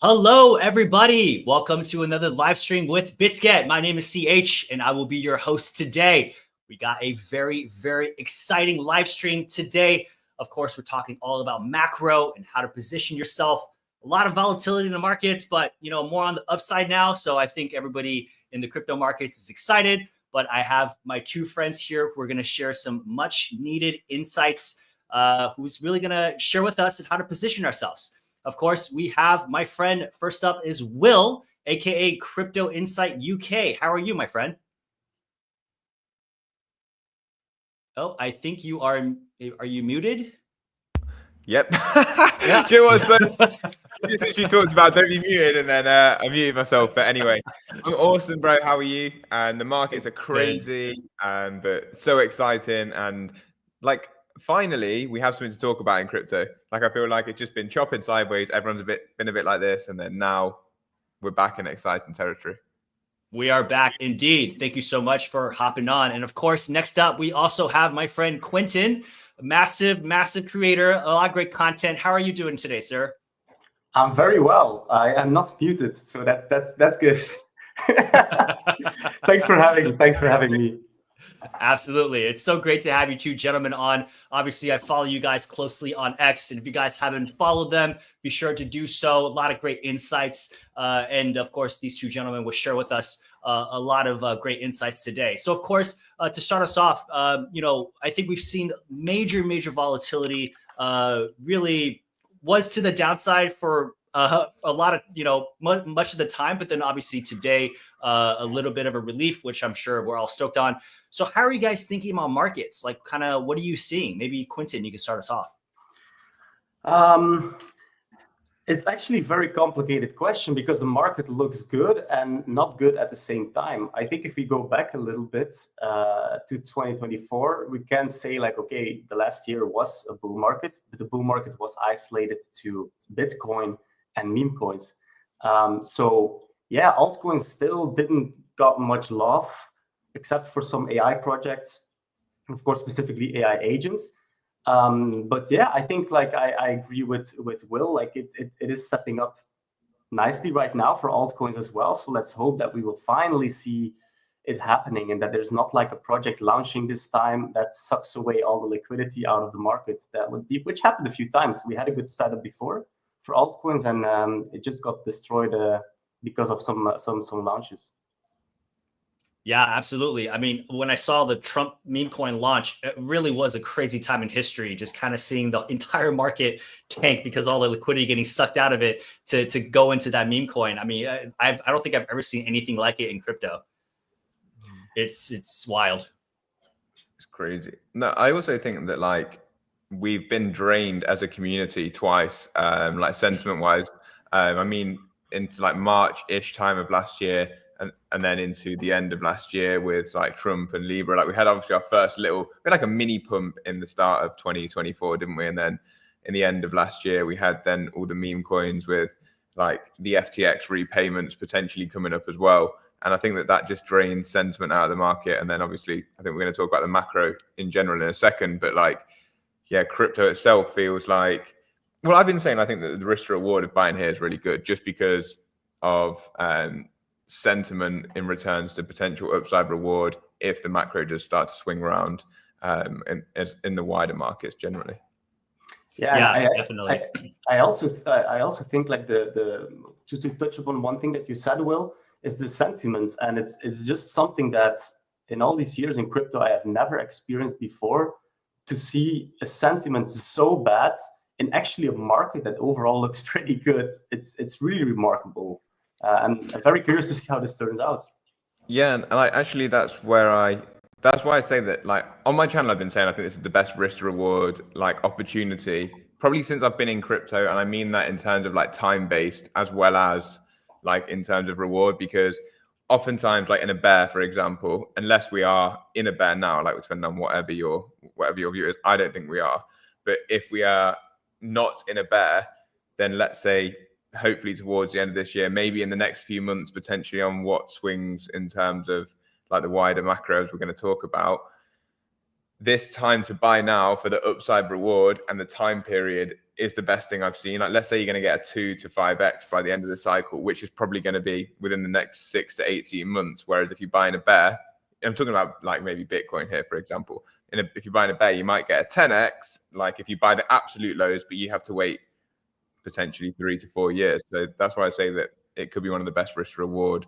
Hello, everybody. Welcome to another live stream with BitsGet. My name is CH, and I will be your host today. We got a very, very exciting live stream today. Of course, we're talking all about macro and how to position yourself. A lot of volatility in the markets, but more on the upside now. So I think everybody in the crypto markets is excited. But I have my two friends here who are going to share some much needed insights, who's really going to share with us how to position ourselves. Of course, we have my friend. First up is Will, aka Crypto Insight UK. How are you, my friend? Oh, I think you are. Are you muted? Yep. Yeah. Do you know what? So she talks about don't be muted, and then I muted myself. But anyway, I'm awesome, bro. How are you? And the markets are crazy, but so exciting, and like finally we have something to talk about in crypto. Like I feel like it's just been chopping sideways. Everyone's been a bit like this, and then now we're back in exciting territory. We are back indeed. Thank you so much for hopping on. And of course, next up, we also have my friend Quentin, massive creator, a lot of great content. How are you doing today, sir? I'm very well. I am not muted, so that's good. Thanks for having me. Absolutely. It's so great to have you two gentlemen on. Obviously, I follow you guys closely on X, and if you guys haven't followed them, be sure to do so. A lot of great insights. And of course, these two gentlemen will share with us a lot of great insights today. So of course, to start us off, I think we've seen major volatility, really was to the downside for a lot of, much of the time, but then obviously today, a little bit of a relief, which I'm sure we're all stoked on. So how are you guys thinking about markets? Like kind of what are you seeing? Maybe Quentin, you can start us off. It's actually a very complicated question because the market looks good and not good at the same time. I think if we go back a little bit to 2024, we can say like, okay, the last year was a bull market, but the bull market was isolated to Bitcoin and meme coins. So yeah, altcoins still didn't got much love, except for some AI projects, of course, specifically AI agents. But yeah, I think like I agree with Will, like it is setting up nicely right now for altcoins as well. So let's hope that we will finally see it happening and that there's not like a project launching this time that sucks away all the liquidity out of the market. That would be, which happened a few times. We had a good setup before for altcoins, and it just got destroyed because of some launches. Yeah, absolutely. I mean, when I saw the Trump meme coin launch, it really was a crazy time in history, just kind of seeing the entire market tank because all the liquidity getting sucked out of it to go into that meme coin. I mean, I don't think I've ever seen anything like it in crypto. It's wild. It's crazy. No, I also think that like we've been drained as a community twice, like sentiment wise. I mean, into like March-ish time of last year, and then into the end of last year with like Trump and Libra. Like we had obviously our first we had like a mini pump in the start of 2024, didn't we? And then in the end of last year, we had then all the meme coins with like the FTX repayments potentially coming up as well. And I think that just drains sentiment out of the market. And then obviously, I think we're going to talk about the macro in general in a second. But like, yeah, crypto itself feels like, well, I've been saying I think that the risk to reward of buying here is really good just because of sentiment in returns to potential upside reward if the macro does start to swing around in the wider markets generally. Yeah, definitely. I also think like to touch upon one thing that you said, Will, is the sentiment, and it's just something that in all these years in crypto I have never experienced before, to see a sentiment so bad in actually a market that overall looks pretty good. It's really remarkable. I'm very curious to see how this turns out. Yeah, and like actually that's why I say that like on my channel I've been saying I think this is the best risk to reward like opportunity probably since I've been in crypto, and I mean that in terms of like time based as well as like in terms of reward, because oftentimes like in a bear, for example, unless we are in a bear now, like depending on whatever your view is, I don't think we are. But if we are not in a bear, then let's say hopefully towards the end of this year, maybe in the next few months, potentially on what swings in terms of like the wider macros we're going to talk about, this time to buy now for the upside reward and the time period is the best thing I've seen. Like, let's say you're going to get a 2 to 5x by the end of the cycle, which is probably going to be within the next 6 to 18 months. Whereas if you buy in a bear, I'm talking about like maybe Bitcoin here, for example. If you're buying a bear, you might get a 10x. Like if you buy the absolute lows, but you have to wait potentially 3 to 4 years. So that's why I say that it could be one of the best risk reward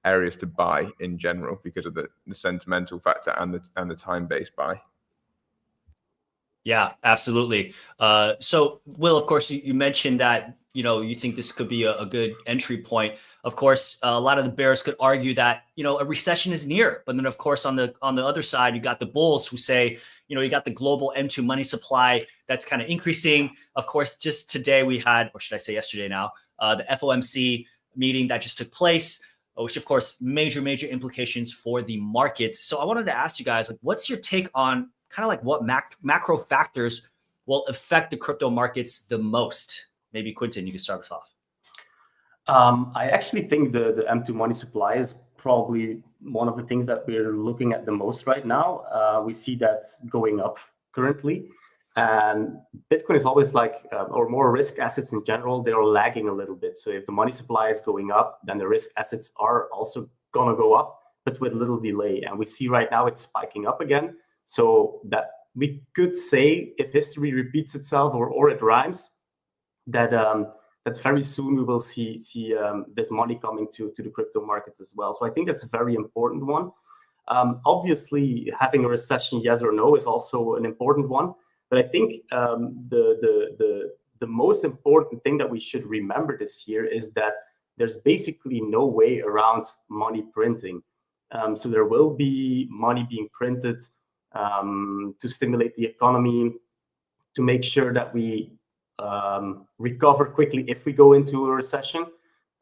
areas to buy in general because of the sentimental factor and the time-based buy. Yeah, absolutely. So, Will, of course, you mentioned that you think this could be a good entry point. Of course, a lot of the bears could argue that a recession is near, but then of course on the other side, you got the bulls who say you got the global M2 money supply that's kind of increasing. Of course, just today we had, or should I say yesterday now, the FOMC meeting that just took place, which of course major implications for the markets. So I wanted to ask you guys, like, what's your take on kind of like what macro factors will affect the crypto markets the most? Maybe Quentin, you can start us off. I actually think the M2 money supply is probably one of the things that we're looking at the most right now. We see that going up currently, and Bitcoin is always like, or more risk assets in general, they are lagging a little bit. So if the money supply is going up, then the risk assets are also gonna go up, but with a little delay. And we see right now it's spiking up again. So that we could say, if history repeats itself or it rhymes, that that very soon we will see this money coming to the crypto markets as well. So I think that's a very important one. Obviously, having a recession, yes or no, is also an important one. But I think the most important thing that we should remember this year is that there's basically no way around money printing. So there will be money being printed to stimulate the economy, to make sure that we recover quickly if we go into a recession.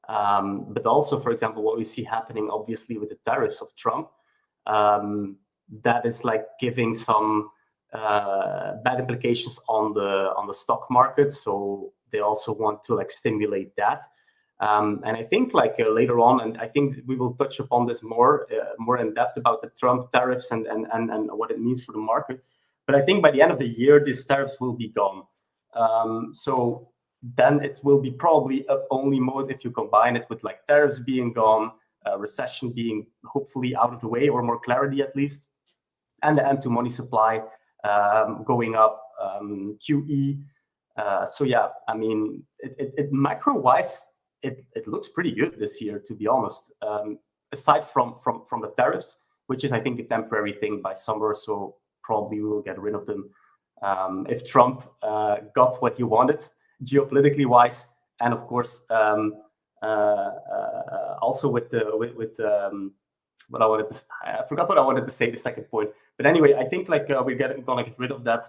But also, for example, what we see happening, obviously, with the tariffs of Trump, that is like giving some bad implications on the stock market. So they also want to like stimulate that. And I think like later on, and I think we will touch upon this more in depth about the Trump tariffs and what it means for the market. But I think by the end of the year, these tariffs will be gone. So then it will be probably up only mode if you combine it with like tariffs being gone, recession being hopefully out of the way, or more clarity at least, and the M2 money supply going up, QE. So yeah, I mean, it macro wise, it looks pretty good this year, to be honest. Aside from the tariffs, which is I think a temporary thing by summer, so probably we will get rid of them if Trump got what he wanted geopolitically wise, and of course also with what I wanted to. I forgot what I wanted to say. The second point, but anyway, I think like we're gonna get rid of that.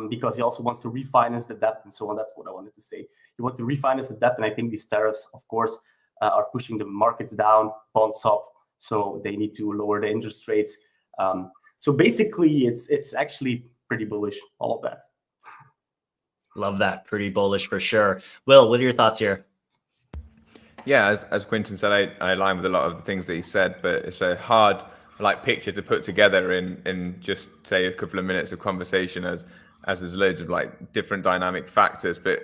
Because he also wants to refinance the debt and so on. That's what I wanted to say. You want to refinance the debt, and I think these tariffs, of course, are pushing the markets down, bonds up, so they need to lower the interest rates. So basically, it's actually pretty bullish, all of that. Love that. Pretty bullish for sure. Will, what are your thoughts here? Yeah, as Quentin said, I align with a lot of the things that he said, but it's a hard like picture to put together in just say a couple of minutes of conversation as there's loads of like different dynamic factors, but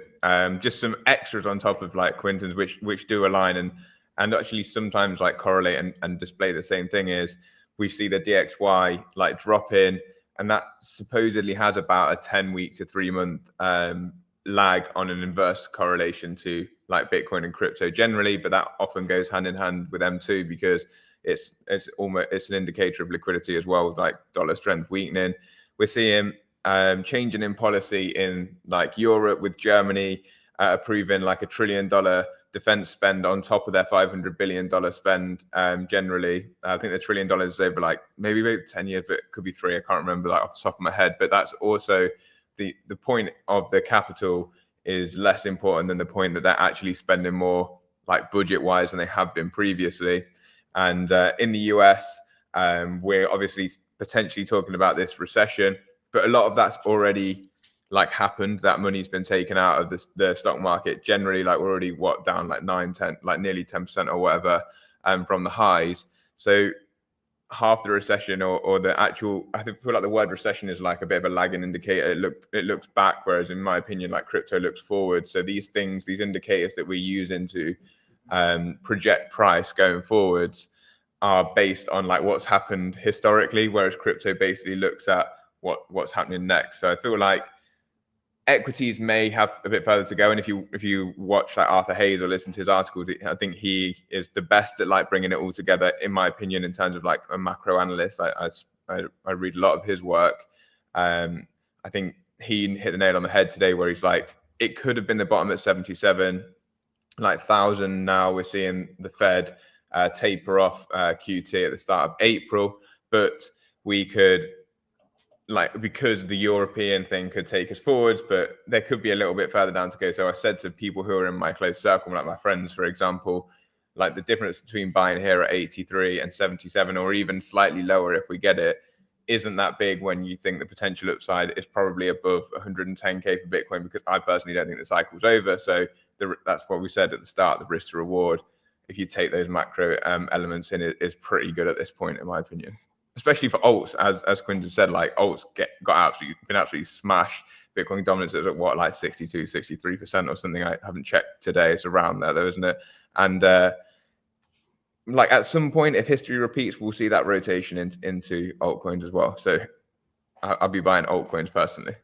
just some extras on top of like Quentin's which do align and actually sometimes like correlate and display the same thing is we see the DXY like drop in, and that supposedly has about a 10-week to 3-month lag on an inverse correlation to like Bitcoin and crypto generally, but that often goes hand in hand with M2 because it's an indicator of liquidity as well, with like dollar strength weakening. We're seeing changing in policy in like Europe, with Germany approving like $1 trillion defense spend on top of their $500 billion spend. Generally, I think the $1 trillion is over like maybe 10 years, but it could be 3. I can't remember that off the top of my head. But that's also the point of the capital is less important than the point that they're actually spending more like budget wise than they have been previously. And in the US, we're obviously potentially talking about this recession, but a lot of that's already like happened. That money's been taken out of the stock market. Generally, like we're already down like 9, 10, like nearly 10% or whatever from the highs. So half the recession or the actual, I feel like the word recession is like a bit of a lagging indicator. It looks back, whereas in my opinion, like crypto looks forward. So these things, these indicators that we use into project price going forwards are based on like what's happened historically, whereas crypto basically looks at what's happening next. So I feel like equities may have a bit further to go, and if you watch like Arthur Hayes or listen to his articles, I think he is the best at like bringing it all together, in my opinion, in terms of like a macro analyst. I read a lot of his work. I think he hit the nail on the head today, where he's like, it could have been the bottom at 77, like 1,000. Now we're seeing the Fed taper off QT at the start of April, but we could, like, because the European thing could take us forwards, but there could be a little bit further down to go. So I said to people who are in my close circle, like my friends, for example, like the difference between buying here at 83 and 77, or even slightly lower if we get it, isn't that big when you think the potential upside is probably above 110K for Bitcoin, because I personally don't think the cycle's over. So that's what we said at the start, the risk to reward, if you take those macro elements in, it is pretty good at this point, in my opinion. Especially for alts, as Quinton said, like alts been absolutely smashed. Bitcoin dominance is at what, like 62, 63% or something. I haven't checked today. It's around there though, isn't it? And like at some point, if history repeats, we'll see that rotation into altcoins as well. So I'll be buying altcoins personally.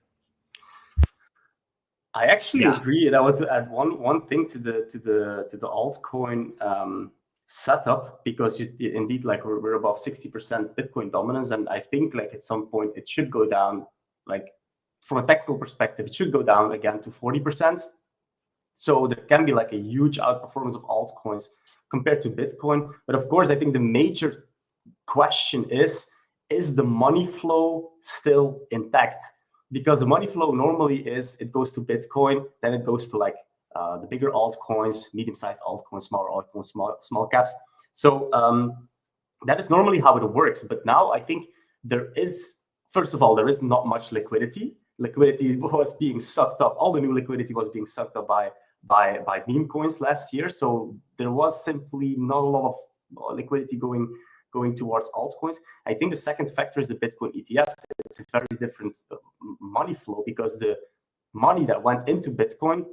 I actually agree, and I want to add one thing to the altcoin setup, because indeed, like we're above 60% Bitcoin dominance, and I think like at some point it should go down, like from a technical perspective, it should go down again to 40%. So there can be like a huge outperformance of altcoins compared to Bitcoin. But of course, I think the major question is the money flow still intact? Because the money flow normally is, it goes to Bitcoin, then it goes to like the bigger altcoins, medium-sized altcoins, smaller altcoins, small caps. So that is normally how it works. But now I think there is, first of all, there is not much liquidity. Liquidity was being sucked up. All the new liquidity was being sucked up by meme coins last year. So there was simply not a lot of liquidity going towards altcoins. I think the second factor is the Bitcoin ETFs. It's a very different money flow, because the money that went into Bitcoin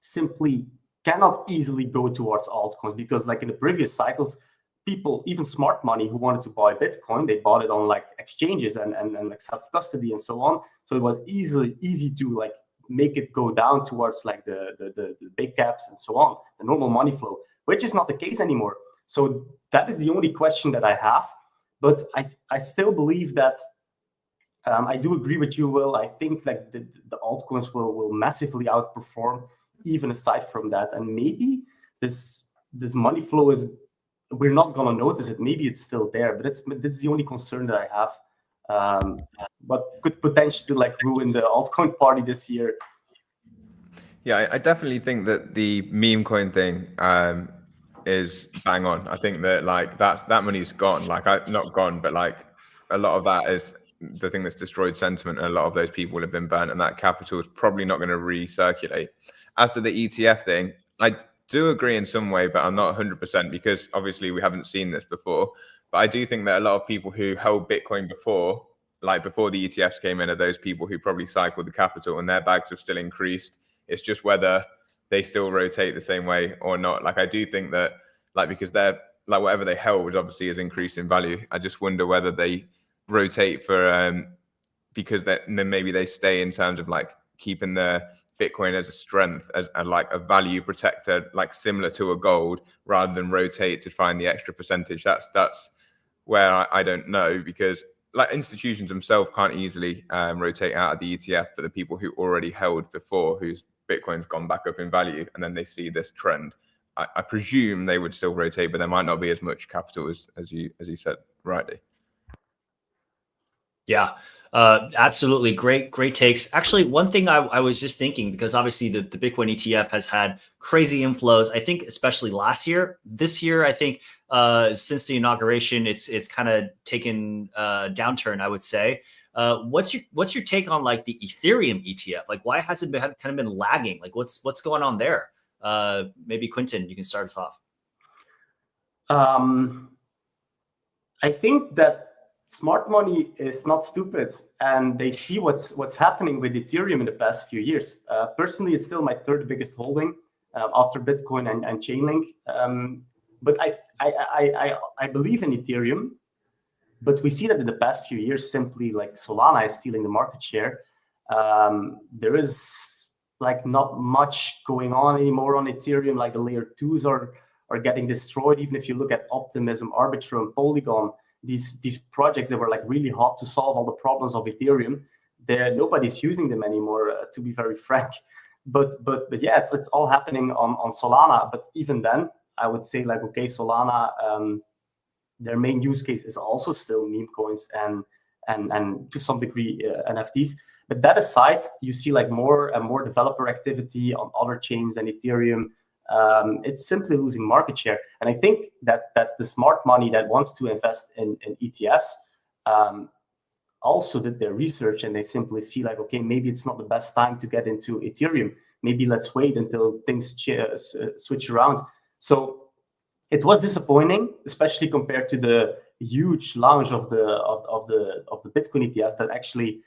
simply cannot easily go towards altcoins, because like in the previous cycles, people, even smart money who wanted to buy Bitcoin, they bought it on like exchanges and like self-custody and so on. So it was easy to like make it go down towards like the big caps and so on, the normal money flow, which is not the case anymore. So that is the only question that I have. But I still believe that I do agree with you, Will. I think like the altcoins will massively outperform, even aside from that. And maybe this money flow is, we're not going to notice it. Maybe it's still there, but that's the only concern that I have. But could potentially like ruin the altcoin party this year. Yeah, I definitely think that the meme coin thing is bang on. I think that like that money's gone. Like not gone, but like a lot of that is the thing that's destroyed sentiment, and a lot of those people have been burnt, and that capital is probably not going to recirculate. As to the ETF thing, I do agree in some way, but I'm not 100%, because obviously we haven't seen this before. But I do think that a lot of people who held Bitcoin before, like before the ETFs came in, are those people who probably cycled the capital, and their bags have still increased. It's just whether they still rotate the same way or not. Like I do think that, like, because they're like whatever they held obviously has increased in value. I just wonder whether they rotate for because then maybe they stay in terms of like keeping their Bitcoin as a strength, as like a value protector, like similar to a gold, rather than rotate to find the extra percentage. That's where I don't know, because like institutions themselves can't easily rotate out of the ETF for the people who already held before, whose Bitcoin's gone back up in value, and then they see this trend. I presume they would still rotate, but there might not be as much capital as you said rightly. Yeah, absolutely. Great takes. Actually, one thing I was just thinking, because obviously the Bitcoin ETF has had crazy inflows, I think, especially last year. This year, I think since the inauguration, it's kind of taken a downturn, I would say. What's your take on like the Ethereum ETF? Like, why has it kind of been lagging? Like, what's going on there? Maybe Quinton, you can start us off. I think that smart money is not stupid, and they see what's happening with Ethereum in the past few years. Personally, it's still my third biggest holding after Bitcoin and Chainlink. But I believe in Ethereum, but we see that in the past few years, simply like Solana is stealing the market share. There is like not much going on anymore on Ethereum. Like the layer 2s are getting destroyed. Even if you look at Optimism, Arbitrum, Polygon, these projects that were like really hot to solve all the problems of Ethereum, nobody's using them anymore, to be very frank. But yeah, it's all happening on Solana. But even then, I would say like, okay, Solana, their main use case is also still meme coins and to some degree NFTs. But that aside, you see like more and more developer activity on other chains than Ethereum. It's simply losing market share. And I think that the smart money that wants to invest in ETFs also did their research, and they simply see like, okay, maybe it's not the best time to get into Ethereum. Maybe let's wait until things switch around. So it was disappointing, especially compared to the huge launch of the Bitcoin ETFs that actually,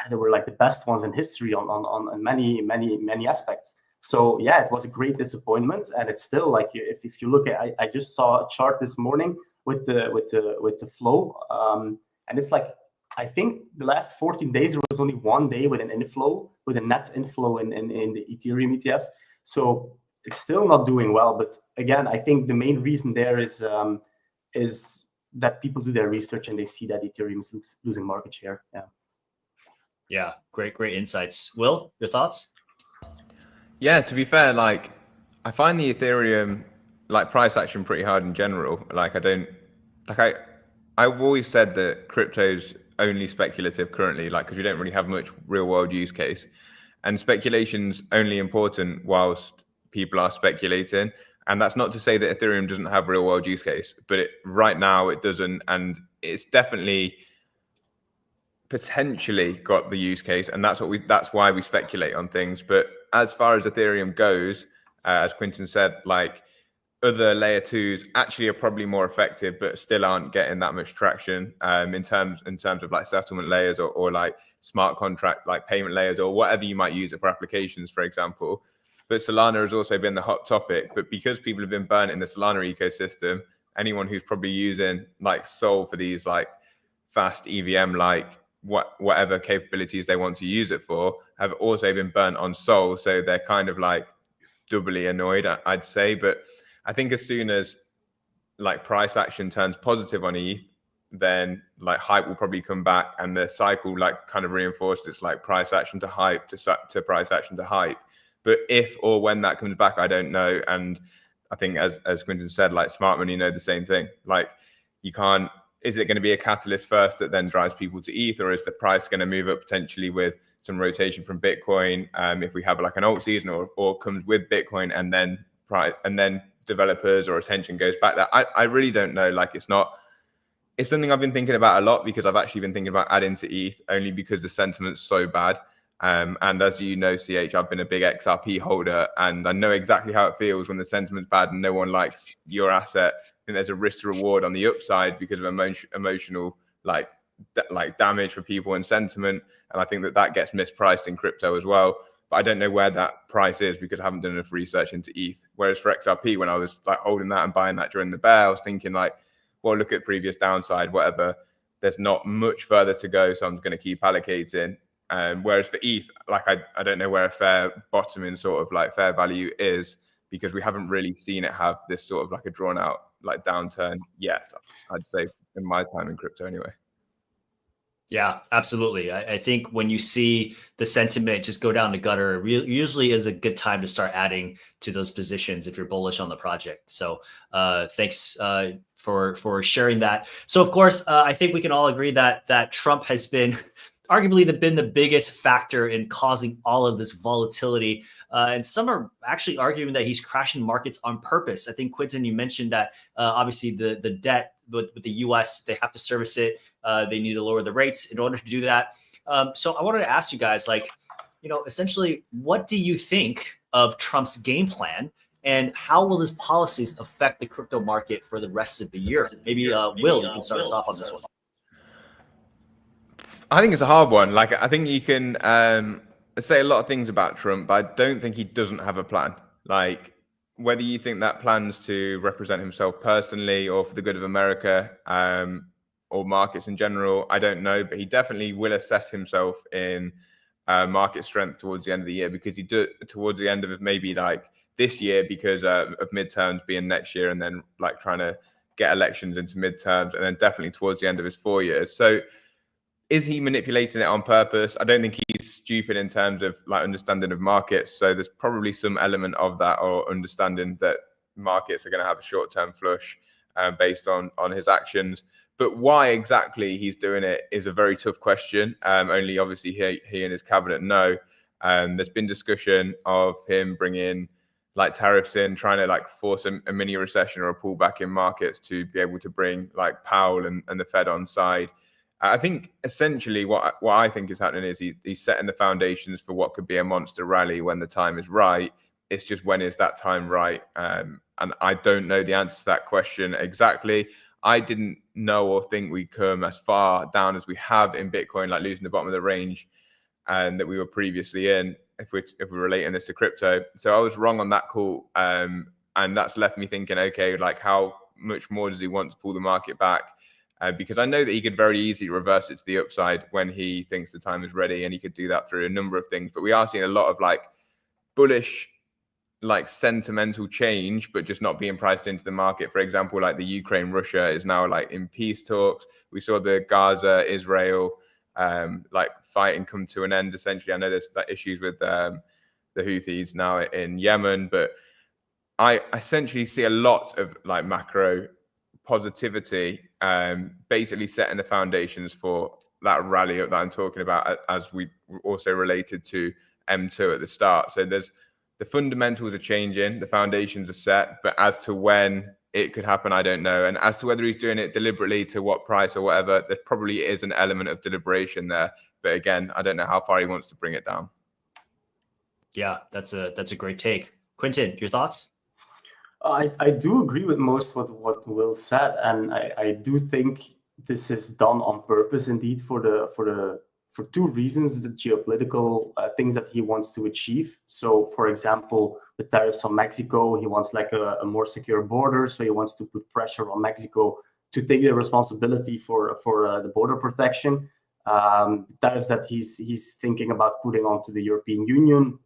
they were like the best ones in history on many aspects. So yeah, it was a great disappointment, and it's still like, if you look at, I just saw a chart this morning with the flow, and it's like, I think the last 14 days there was only one day with a net inflow in the Ethereum ETFs. So it's still not doing well. But again, I think the main reason there is that people do their research and they see that Ethereum is losing market share. Yeah, great insights. Will, your thoughts? Yeah, to be fair, like I find the Ethereum like price action pretty hard in general. Like I've always said that crypto's only speculative currently, like because we don't really have much real world use case, and speculation's only important whilst people are speculating. And that's not to say that Ethereum doesn't have real world use case, but right now it doesn't, and it's definitely potentially got the use case, and that's why we speculate on things. But as far as Ethereum goes, as Quinton said, like other layer 2s actually are probably more effective, but still aren't getting that much traction in terms of like settlement layers or like smart contract like payment layers or whatever you might use it for, applications, for example. But Solana has also been the hot topic. But because people have been burnt in the Solana ecosystem, anyone who's probably using like Sol for these like fast EVM like whatever capabilities they want to use it for have also been burnt on Sol. So they're kind of like doubly annoyed, I'd say. But I think as soon as like price action turns positive on ETH, then like hype will probably come back, and the cycle like kind of reinforces its like price action to hype to price action to hype. But if or when that comes back, I don't know. And I think as Quinton said, like smart money know the same thing. Like you can't, is it going to be a catalyst first that then drives people to ETH, or is the price going to move up potentially with some rotation from Bitcoin if we have like an alt season, or comes with Bitcoin and then price and then developers or attention goes back there? I really don't know. Like it's something I've been thinking about a lot, because I've actually been thinking about adding to ETH only because the sentiment's so bad. And as you know, CH, I've been a big XRP holder, and I know exactly how it feels when the sentiment's bad and no one likes your asset. I think there's a risk to reward on the upside because of emotional like damage for people and sentiment. And I think that gets mispriced in crypto as well. But I don't know where that price is because I haven't done enough research into ETH. Whereas for XRP, when I was like holding that and buying that during the bear, I was thinking like, well, look at previous downside, whatever. There's not much further to go, so I'm going to keep allocating. Whereas for ETH, like I don't know where a fair bottom in sort of like fair value is, because we haven't really seen it have this sort of like a drawn out like downturn yet, I'd say, in my time in crypto anyway. Yeah, absolutely. I think when you see the sentiment just go down the gutter, usually is a good time to start adding to those positions if you're bullish on the project. So thanks for sharing that. So of course, I think we can all agree that Trump has been arguably the biggest factor in causing all of this volatility. And some are actually arguing that he's crashing markets on purpose. I think, Quinton, you mentioned that obviously the debt with the US, they have to service it. They need to lower the rates in order to do that. So I wanted to ask you guys, like, essentially, what do you think of Trump's game plan And how will his policies affect the crypto market for the rest of the year? Maybe Will, you can start us off on this one. I think it's a hard one. Like, I think you can say a lot of things about Trump, but I don't think he doesn't have a plan. Like, whether you think that plan's to represent himself personally or for the good of America, or markets in general, I don't know. But he definitely will assess himself in market strength towards the end of the year, because he do towards the end of maybe like this year, because of midterms being next year, and then like trying to get elections into midterms, and then definitely towards the end of his 4 years. So is he manipulating it on purpose? I don't think he's stupid in terms of like understanding of markets. So there's probably some element of that, or understanding that markets are going to have a short-term flush based on his actions. But why exactly he's doing it is a very tough question. Only obviously he and his cabinet know. There's been discussion of him bringing like tariffs in, trying to like force a mini recession or a pullback in markets to be able to bring like Powell and the Fed on side. I think essentially what I think is happening is he's setting the foundations for what could be a monster rally when the time is right. It's just, when is that time right? And I don't know the answer to that question exactly. I didn't know or think we'd come as far down as we have in Bitcoin, like losing the bottom of the range and that we were previously in, if we're relating this to crypto. So I was wrong on that call. And that's left me thinking, okay, like how much more does he want to pull the market back? Because I know that he could very easily reverse it to the upside when he thinks the time is ready, and he could do that through a number of things. But we are seeing a lot of like bullish, like sentimental change, but just not being priced into the market. For example, like the Ukraine Russia is now like in peace talks. We saw the Gaza Israel like fighting come to an end. Essentially, I know there's like issues with the Houthis now in Yemen, but I essentially see a lot of like macro positivity, basically setting the foundations for that rally that I'm talking about, as we also related to M2 at the start. So the fundamentals are changing, the foundations are set, but as to when it could happen, I don't know. And as to whether he's doing it deliberately, to what price or whatever, there probably is an element of deliberation there. But again, I don't know how far he wants to bring it down. Yeah, that's a great take. Quentin, your thoughts? I do agree with most what Will said, and I do think this is done on purpose, indeed, for two reasons: the geopolitical things that he wants to achieve. So, for example, the tariffs on Mexico, he wants like a more secure border, so he wants to put pressure on Mexico to take the responsibility for the border protection. Tariffs that he's thinking about putting onto the European Union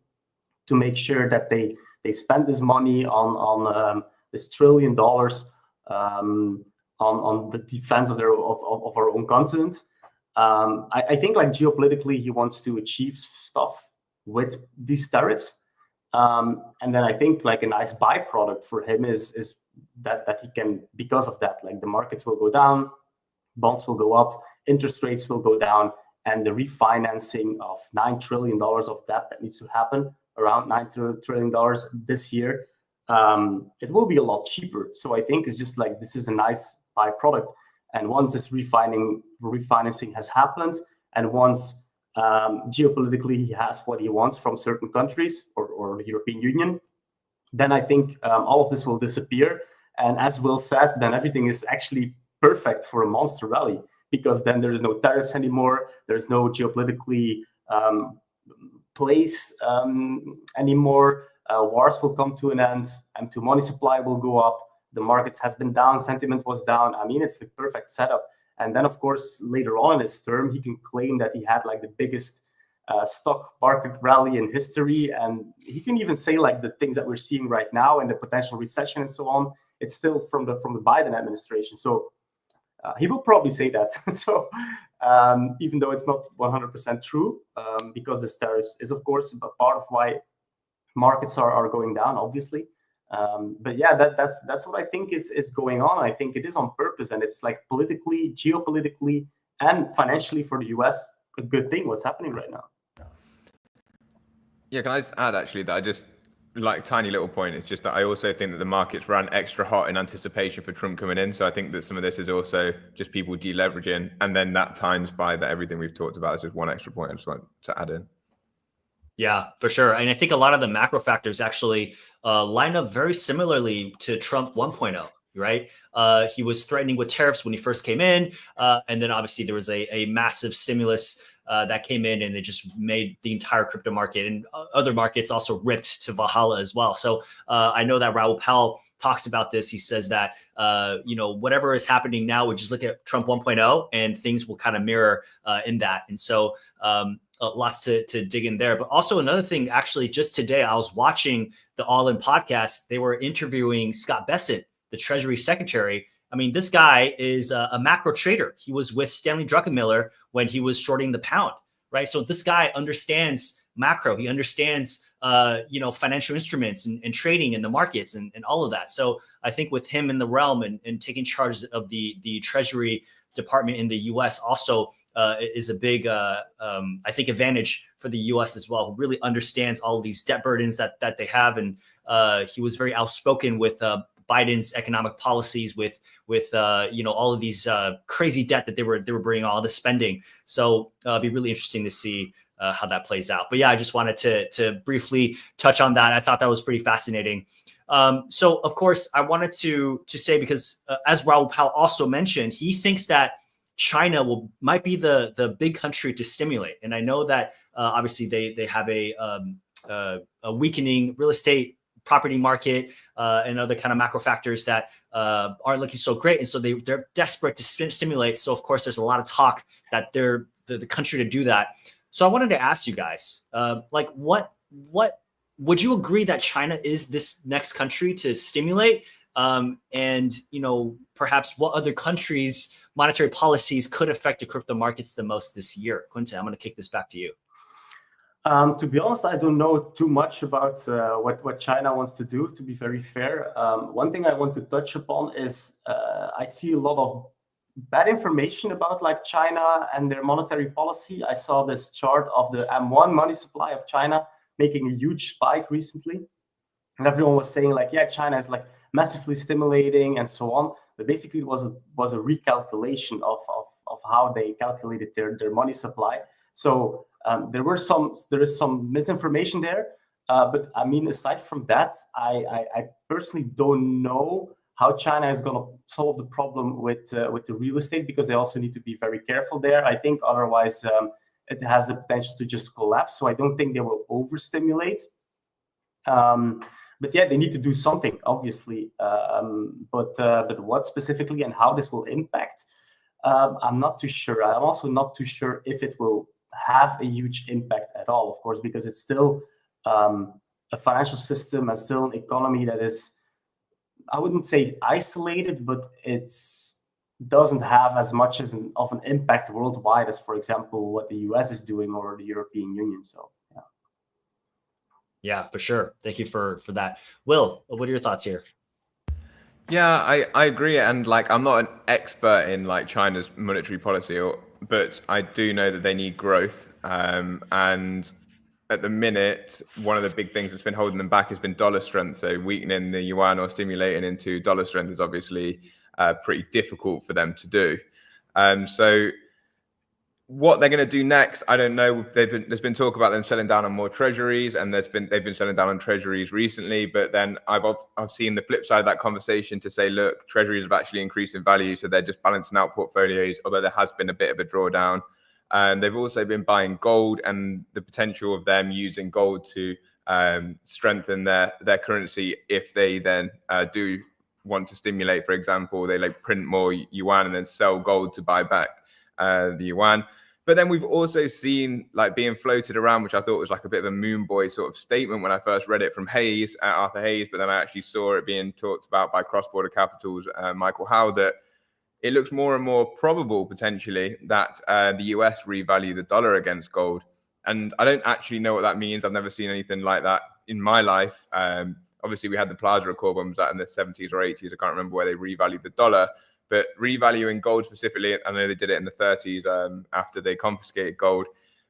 to make sure that they spend this money on this $1 trillion on the defense of our own continent. I think like geopolitically, he wants to achieve stuff with these tariffs. And then I think like a nice byproduct for him is that he can, because of that, like the markets will go down, bonds will go up, interest rates will go down, and the refinancing of $9 trillion of debt that needs to happen, around $9 trillion this year, it will be a lot cheaper. So I think it's just like, this is a nice byproduct. And once this refinancing has happened, and once geopolitically he has what he wants from certain countries or the European Union, then I think all of this will disappear. And as Will said, then everything is actually perfect for a monster rally, because then there's no tariffs anymore. There's no geopolitically place anymore. Wars will come to an end, and M2 money supply will go up. The markets has been down, sentiment was down. I mean, it's the perfect setup. And then, of course, later on in his term, he can claim that he had like the biggest stock market rally in history, and he can even say like the things that we're seeing right now and the potential recession and so on. It's still from the Biden administration. So he will probably say that. So even though it's not 100% true, because the tariffs is, of course, a part of why markets are going down, obviously. But yeah, that's what I think is going on. I think it is on purpose, and it's like politically, geopolitically, and financially for the US, a good thing what's happening right now. Yeah, can I just add actually that I just like tiny little point. It's just that I also think that the markets ran extra hot in anticipation for Trump coming in. So I think that some of this is also just people deleveraging, and then that times by that everything we've talked about is just one extra point I just want to add in. Yeah, for sure. And I think a lot of the macro factors actually line up very similarly to Trump 1.0, right? He was threatening with tariffs when he first came in. And then obviously there was a massive stimulus that came in, and it just made the entire crypto market and other markets also ripped to Valhalla as well. So I know that Raoul Pal talks about this. He says that, whatever is happening now, we just look at Trump 1.0 and things will kind of mirror in that. And so, lots to dig in there. But also another thing, actually, just today, I was watching the All In podcast. They were interviewing Scott Bessent, the Treasury Secretary. I mean, this guy is a macro trader. He was with Stanley Druckenmiller when he was shorting the pound, right? So this guy understands macro. He understands, financial instruments and trading in the markets and all of that. So I think with him in the realm and taking charge of the Treasury Department in the U.S. also is a big, I think, advantage for the U.S. as well, who really understands all of these debt burdens that they have. And he was very outspoken with Biden's economic policies, with all of these crazy debt that they were bringing, all the spending. So it'd be really interesting to see how that plays out. But yeah, I just wanted to briefly touch on that. I thought that was pretty fascinating. So of course, I wanted to say, because as Raoul Pal also mentioned, he thinks that China might be the big country to stimulate. And I know that obviously they have a weakening real estate property market and other kind of macro factors that aren't looking so great. And so they're desperate to stimulate. So of course, there's a lot of talk that they're the country to do that. So I wanted to ask you guys, what would you agree that China is this next country to stimulate? And perhaps what other countries' monetary policies could affect the crypto markets the most this year? Quinton, I'm going to kick this back to you. To be honest, I don't know too much about what China wants to do, to be very fair. One thing I want to touch upon is I see a lot of bad information about China and their monetary policy. I saw this chart of the M1 money supply of China making a huge spike recently. And everyone was saying China is massively stimulating and so on. But basically it was a recalculation of how they calculated their money supply. So there is some misinformation there. But I mean, aside from that, I personally don't know how China is going to solve the problem with the real estate, because they also need to be very careful there. I think otherwise it has the potential to just collapse. So I don't think they will overstimulate. But yeah, they need to do something, obviously. But what specifically and how this will impact, I'm not too sure. I'm also not too sure if it will have a huge impact at all, of course, because it's still a financial system and still an economy that is, I wouldn't say isolated, but it doesn't have as much of an impact worldwide as, for example, what the US is doing or the European Union. So, yeah. Yeah, for sure. Thank you for that. Will, what are your thoughts here? Yeah, I agree. And I'm not an expert in China's monetary policy, but I do know that they need growth. And at the minute, one of the big things that's been holding them back has been dollar strength. So weakening the yuan or stimulating into dollar strength is obviously pretty difficult for them to do. So what they're going to do next, I don't know. There's been talk about them selling down on more treasuries, and they've been selling down on treasuries recently. But then I've seen the flip side of that conversation to say, look, treasuries have actually increased in value, so they're just balancing out portfolios. Although there has been a bit of a drawdown, and they've also been buying gold, and the potential of them using gold to strengthen their currency if they then do want to stimulate. For example, they print more yuan and then sell gold to buy back the yuan. But then we've also seen being floated around, which I thought was a bit of a moon boy sort of statement when I first read it from Arthur Hayes, but then I actually saw it being talked about by Cross Border Capital's Michael Howe, that it looks more and more probable potentially that the US revalue the dollar against gold. And I don't actually know what that means. I've never seen anything like that in my life. Obviously, we had the Plaza Accord when was that in the 70s or 80s. I can't remember where they revalued the dollar. But revaluing gold specifically, I know they did it in the 30s after they confiscated gold.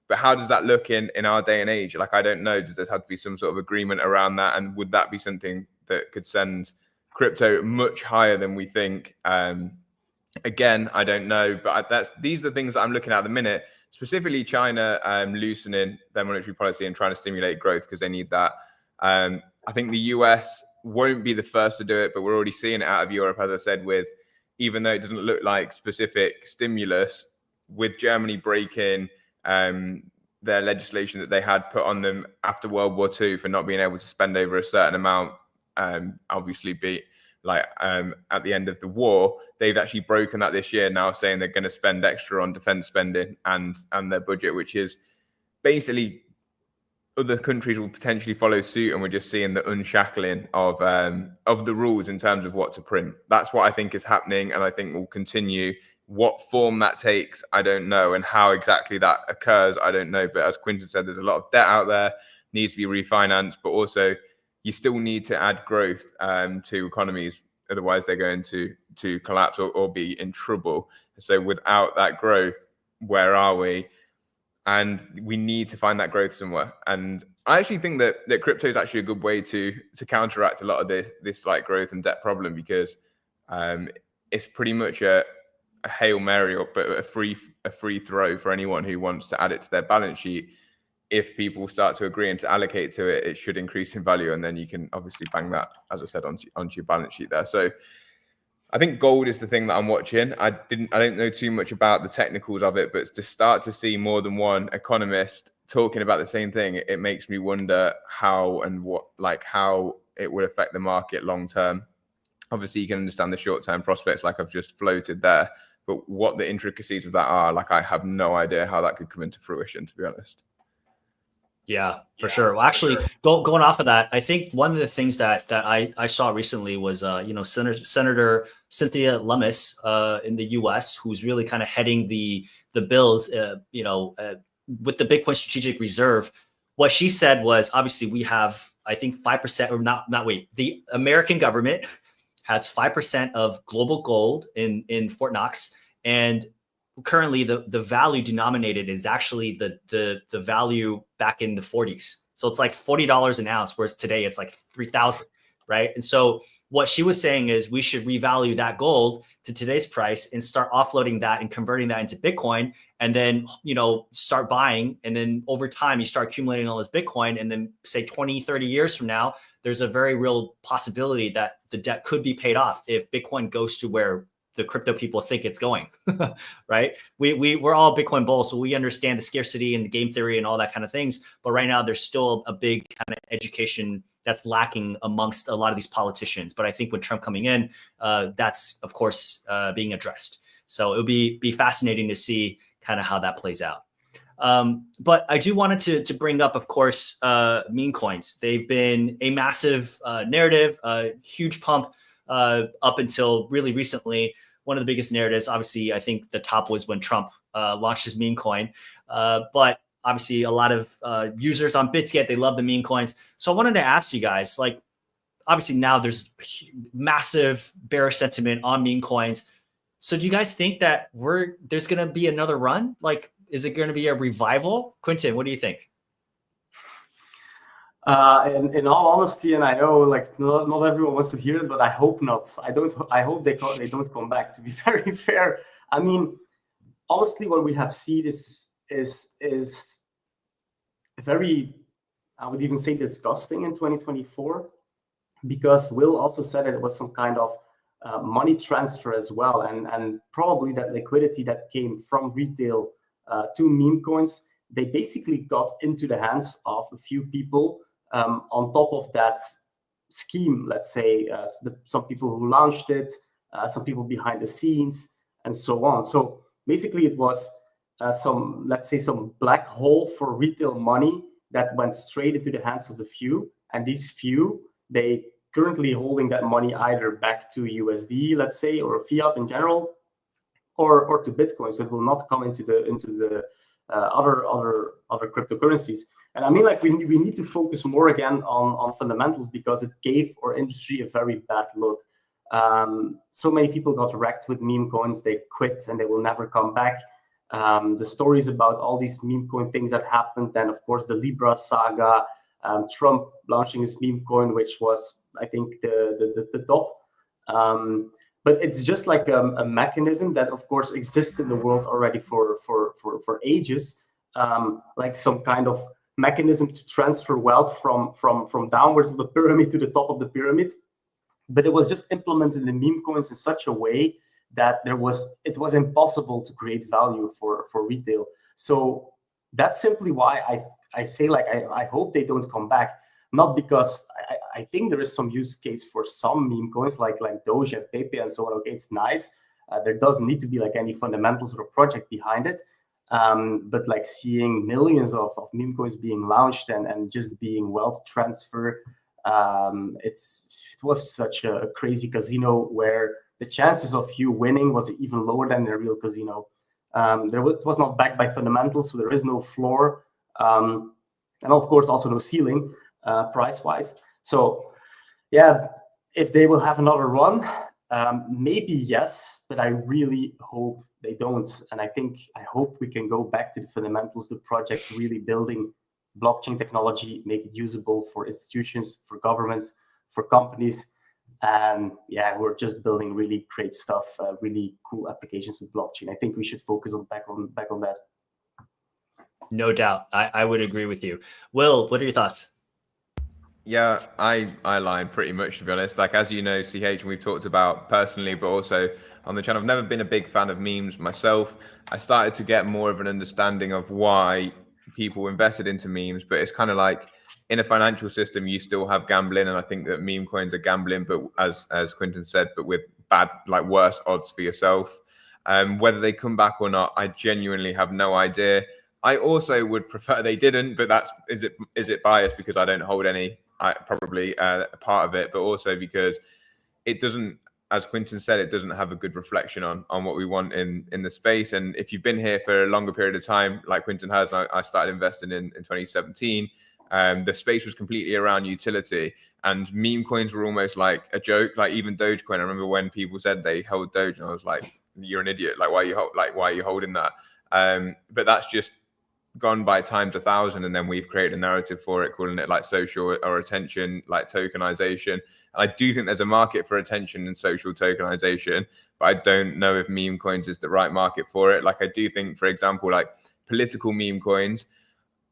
But how does that look in our day and age? I don't know. Does there have to be some sort of agreement around that? And would that be something that could send crypto much higher than we think? Again, I don't know. But these are the things that I'm looking at the minute. specifically China loosening their monetary policy and trying to stimulate growth because they need that. I think the US won't be the first to do it, but we're already seeing it out of Europe, as I said, with even though it doesn't look like specific stimulus, with Germany breaking their legislation that they had put on them after World War II for not being able to spend over a certain amount, obviously be like at the end of the war, they've actually broken that this year now, saying they're going to spend extra on defense spending and their budget, which is basically other countries will potentially follow suit, and we're just seeing the unshackling of the rules in terms of what to print. That's what I think is happening, and I think will continue. What form that takes, I don't know, and how exactly that occurs, I don't know. But as Quinton said, there's a lot of debt out there, needs to be refinanced, but also you still need to add growth to economies, otherwise they're going to collapse or be in trouble. So without that growth, where are we? And we need to find that growth somewhere. And I actually think that crypto is actually a good way to counteract a lot of this like growth and debt problem, because it's pretty much a Hail Mary, but a free throw for anyone who wants to add it to their balance sheet. If people start to agree and to allocate to it, it should increase in value, and then you can obviously bang that, as I said, onto your balance sheet there. So I think gold is the thing that I'm watching. I don't know too much about the technicals of it, but to start to see more than one economist talking about the same thing, it makes me wonder how it would affect the market long term. Obviously, you can understand the short term prospects, like I've just floated there, but what the intricacies of that are, like, I have no idea how that could come into fruition, to be honest. Yeah, for sure. Well, actually, going off of that, I think one of the things that I saw recently was, Senator Cynthia Lummis in the U.S., who's really kind of heading the bills, with the Bitcoin Strategic Reserve. What she said was, obviously, we have, I think, 5% or not. Wait, the American government has 5% of global gold in Fort Knox, and currently the value denominated is actually the value back in the 40s. So it's like $40 an ounce, whereas today it's like 3,000, right? And so what she was saying is we should revalue that gold to today's price and start offloading that and converting that into Bitcoin, and then, start buying. And then over time, you start accumulating all this Bitcoin. And then say 20, 30 years from now, there's a very real possibility that the debt could be paid off if Bitcoin goes to where the crypto people think it's going, right? We're all Bitcoin bulls, so we understand the scarcity and the game theory and all that kind of things. But right now, there's still a big kind of education that's lacking amongst a lot of these politicians. But I think with Trump coming in, that's of course being addressed. So it would be fascinating to see kind of how that plays out. But I do wanted to bring up, of course, meme coins. They've been a massive narrative, huge pump up until really recently. One of the biggest narratives, obviously, I think the top was when Trump launched his meme coin. But obviously, a lot of users on Bitsget, they love the meme coins. So I wanted to ask you guys, like, obviously now there's massive bearish sentiment on meme coins. So do you guys think that there's going to be another run? Like, is it going to be a revival? Quinton, what do you think? In all honesty, and I know like not everyone wants to hear it, but I hope not. I hope they don't come back. To be very fair, I mean, honestly, what we have seen is very, I would even say, disgusting in 2024, because Will also said it was some kind of money transfer as well, and probably that liquidity that came from retail to meme coins, they basically got into the hands of a few people. On top of that scheme, let's say, some people who launched it, some people behind the scenes, and so on. So basically, it was some black hole for retail money that went straight into the hands of the few. And these few, they currently holding that money either back to USD, let's say, or fiat in general, or to Bitcoin. So it will not come into the other cryptocurrencies. And I mean, like, we need to focus more again on fundamentals, because it gave our industry a very bad look. So many people got wrecked with meme coins. They quit and they will never come back. The stories about all these meme coin things that happened, then of course the Libra saga, Trump launching his meme coin, which was, I think, the top. but it's just like a mechanism that, of course, exists in the world already for ages, like some kind of mechanism to transfer wealth from downwards of the pyramid to the top of the pyramid. But it was just implemented in meme coins in such a way that it was impossible to create value for retail. So that's simply why I say, like, I hope they don't come back. Not because I think there is some use case for some meme coins like Doge and Pepe and so on. Okay, it's nice. There doesn't need to be like any fundamentals or a project behind it. But like seeing millions of meme coins being launched and just being wealth transfer, it was such a crazy casino where the chances of you winning was even lower than in a real casino. It was not backed by fundamentals, so there is no floor, and of course also no ceiling price-wise. So yeah, if they will have another run, maybe yes, but I really hope they don't. And I hope we can go back to the fundamentals, the projects really building blockchain technology, make it usable for institutions, for governments, for companies. And yeah, we're just building really great stuff, really cool applications with blockchain. I think we should focus back on that. No doubt. I would agree with you. Will, what are your thoughts? Yeah, I align pretty much, to be honest. Like, as you know, CH, and we've talked about personally, but also on the channel, I've never been a big fan of memes myself. I started to get more of an understanding of why people invested into memes, but it's kind of like in a financial system, you still have gambling, and I think that meme coins are gambling, but as Quinton said, but with bad, like worse odds for yourself. Whether they come back or not, I genuinely have no idea. I also would prefer they didn't, but is it biased because I don't hold any? Probably a part of it, but also because it doesn't, as Quinton said, it doesn't have a good reflection on what we want in the space. And if you've been here for a longer period of time, like Quinton has, I started investing in 2017. The space was completely around utility, and meme coins were almost like a joke. Like even Dogecoin, I remember when people said they held Doge, and I was like, "You're an idiot! Like why are you holding that?" But that's just gone by times 1,000, and then we've created a narrative for it, calling it like social or attention, like tokenization. And I do think there's a market for attention and social tokenization, but I don't know if meme coins is the right market for it. Like I do think, for example, like political meme coins,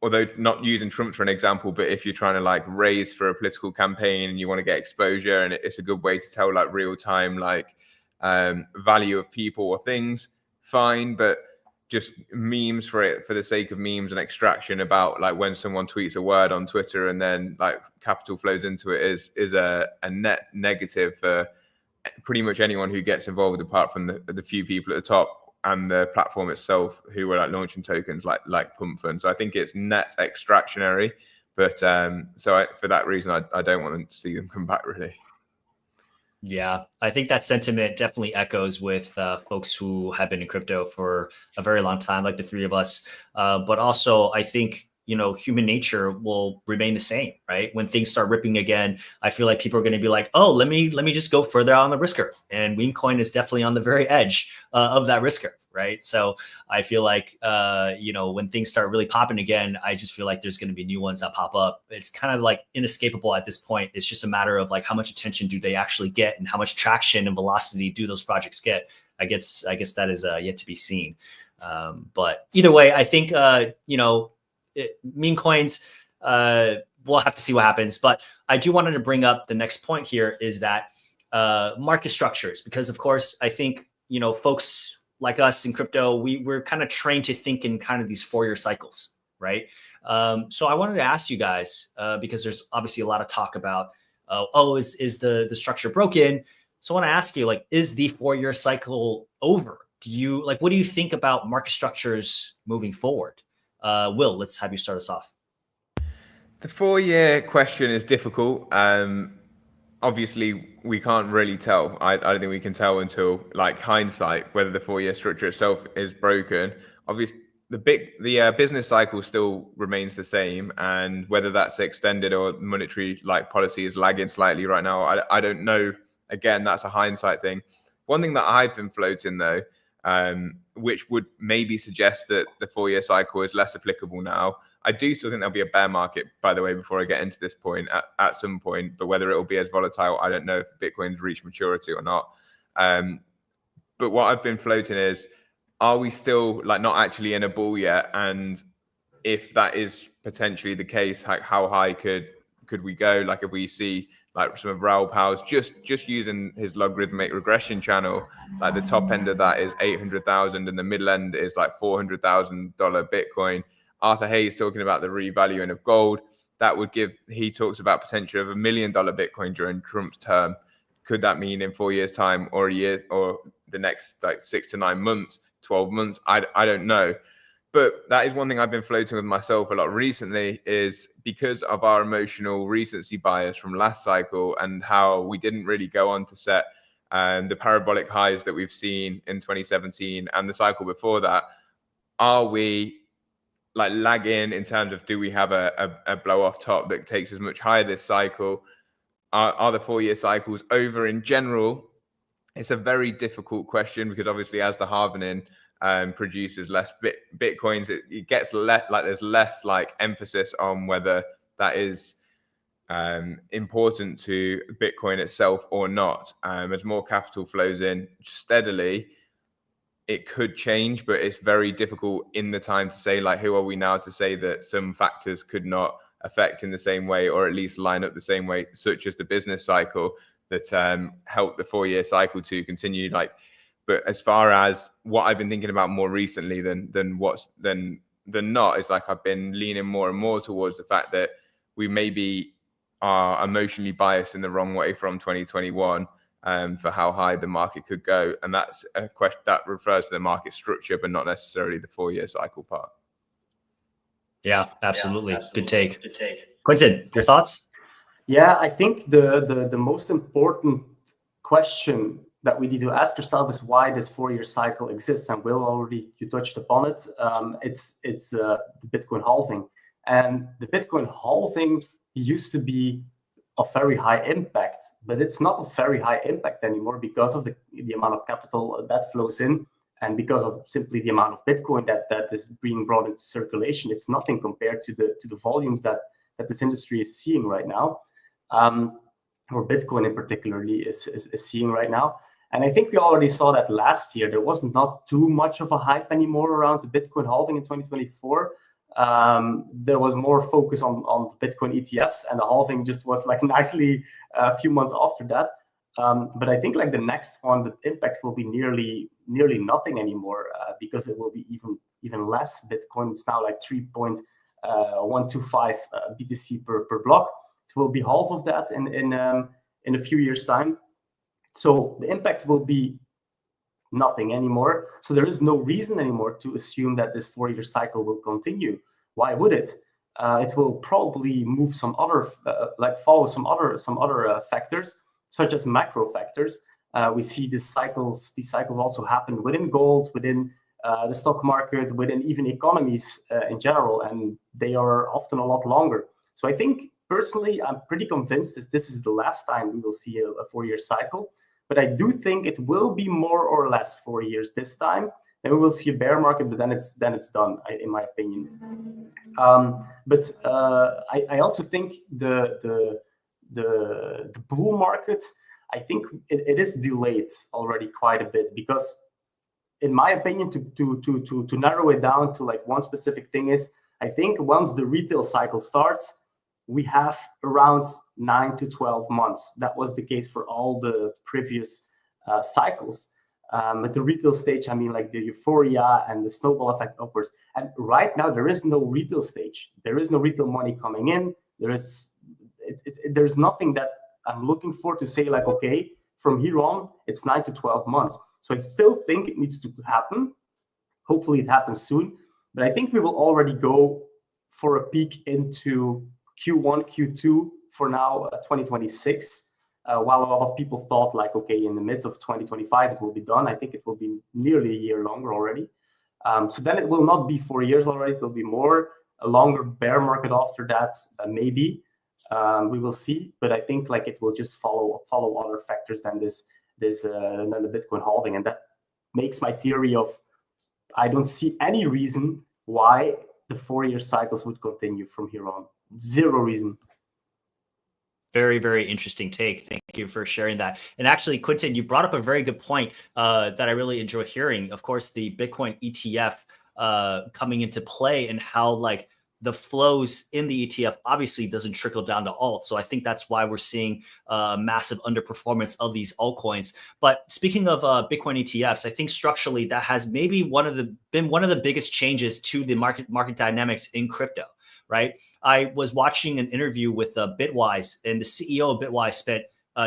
although not using Trump for an example, but if you're trying to like raise for a political campaign and you want to get exposure, and it's a good way to tell like real time like value of people or things, fine. But just memes for the sake of memes and extraction about like when someone tweets a word on Twitter and then like capital flows into it is a net negative for pretty much anyone who gets involved, apart from the few people at the top and the platform itself who are like launching tokens like Pump Fund. So I think it's net extractionary, but for that reason I don't want them to see them come back really. Yeah, I think that sentiment definitely echoes with folks who have been in crypto for a very long time, like the three of us. But also, I think, human nature will remain the same, right? When things start ripping again, I feel like people are going to be like, oh, let me just go further out on the risk curve. And meme coin is definitely on the very edge of that risk curve, right? So I feel like, when things start really popping again, I just feel like there's going to be new ones that pop up. It's kind of like inescapable at this point. It's just a matter of like how much attention do they actually get and how much traction and velocity do those projects get. I guess that is yet to be seen. But either way, I think, meme coins, we'll have to see what happens. But I do wanted to bring up the next point here is that market structures, because of course, I think, folks like us in crypto, we're kind of trained to think in kind of these 4-year cycles, right? So I wanted to ask you guys, because there's obviously a lot of talk about, is the structure broken? So I want to ask you, like, is the 4-year cycle over? What do you think about market structures moving forward? Will, let's have you start us off. The 4-year question is difficult. Obviously, we can't really tell. I don't think we can tell until like hindsight whether the 4-year structure itself is broken. Obviously, the business cycle still remains the same, and whether that's extended or monetary like policy is lagging slightly right now, I don't know. Again, that's a hindsight thing. One thing that I've been floating though, which would maybe suggest that the 4-year cycle is less applicable now. I do still think there'll be a bear market, by the way, before I get into this point at some point, but whether it will be as volatile, I don't know if Bitcoin's reached maturity or not. But what I've been floating is, are we still like not actually in a bull yet? And if that is potentially the case, how high could we go? Like if we see like some of Raoul Pal's just using his logarithmic regression channel, like the top end of that is 800,000 and the middle end is like $400,000 Bitcoin. Arthur Hayes talking about the revaluing of gold. That would give, he talks about potential of $1 million Bitcoin during Trump's term. Could that mean in 4 years' time or a year or the next like 6 to 9 months, 12 months? I don't know. But that is one thing I've been floating with myself a lot recently, is because of our emotional recency bias from last cycle and how we didn't really go on to set the parabolic highs that we've seen in 2017 and the cycle before that. Are we like lagging in terms of, do we have a blow off top that takes us much higher this cycle? Are the 4 year cycles over in general? It's a very difficult question because obviously as the halvening produces less bitcoins, it gets less, like there's less like emphasis on whether that is important to Bitcoin itself or not. As more capital flows in steadily, it could change, but it's very difficult in the time to say like, who are we now to say that some factors could not affect in the same way, or at least line up the same way, such as the business cycle that help the 4 year cycle to continue. Like, but as far as what I've been thinking about more recently than not, is like I've been leaning more and more towards the fact that we maybe are emotionally biased in the wrong way from 2021 for how high the market could go, and that's a question that refers to the market structure, but not necessarily the 4 year cycle part. Yeah, absolutely. Good take. Quentin, your thoughts? Yeah, I think the most important question that we need to ask ourselves is why this 4 year cycle exists. And Will, you touched upon it. It's the Bitcoin halving, and the Bitcoin halving used to be of very high impact, but it's not of very high impact anymore because of the amount of capital that flows in, and because of simply the amount of Bitcoin that is being brought into circulation. It's nothing compared to the volumes that this industry is seeing right now, or Bitcoin in particularly is seeing right now. And I think we already saw that last year. There was not too much of a hype anymore around the Bitcoin halving in 2024. There was more focus on the Bitcoin ETFs, and the halving just was like nicely a few months after that. But I think like the next one, the impact will be nearly nothing anymore, because it will be even less Bitcoin. It's now like 3.125 BTC per block. It will be half of that in a few years' time. So the impact will be nothing anymore. So there is no reason anymore to assume that this 4 year cycle will continue. Why would it? It will probably move some other, follow some other factors, such as macro factors. We see these cycles also happen within gold, within the stock market, within even economies in general, and they are often a lot longer. So I think personally, I'm pretty convinced that this is the last time we will see a 4 year cycle. But I do think it will be more or less 4 years this time. Then we will see a bear market, but then it's done, in my opinion. But I also think the bull market, I think it is delayed already quite a bit, because in my opinion, to narrow it down to like one specific thing is, I think once the retail cycle starts, we have around 9 to 12 months. That was the case for all the previous cycles. At the retail stage, I mean like the euphoria and the snowball effect upwards. And right now, there is no retail stage. There is no retail money coming in. There's nothing that I'm looking for to say like, okay, from here on, it's 9 to 12 months. So I still think it needs to happen. Hopefully it happens soon. But I think we will already go for a peak into Q1, Q2 for now, 2026, while a lot of people thought like, okay, in the mid of 2025, it will be done. I think it will be nearly a year longer already. So then it will not be 4 years already. It will be a longer bear market after that, maybe. We will see. But I think like it will just follow other factors than than the Bitcoin halving. And that makes my theory of, I don't see any reason why the 4 year cycles would continue from here on. Zero reason. Very, very interesting take. Thank you for sharing that. And actually, Quentin, you brought up a very good point that I really enjoy hearing. Of course, the Bitcoin ETF coming into play, and how like the flows in the ETF obviously doesn't trickle down to alt. So I think that's why we're seeing massive underperformance of these altcoins. But speaking of Bitcoin ETFs, I think structurally that has maybe been one of the biggest changes to the market dynamics in crypto. Right. I was watching an interview with Bitwise, and the CEO of Bitwise spent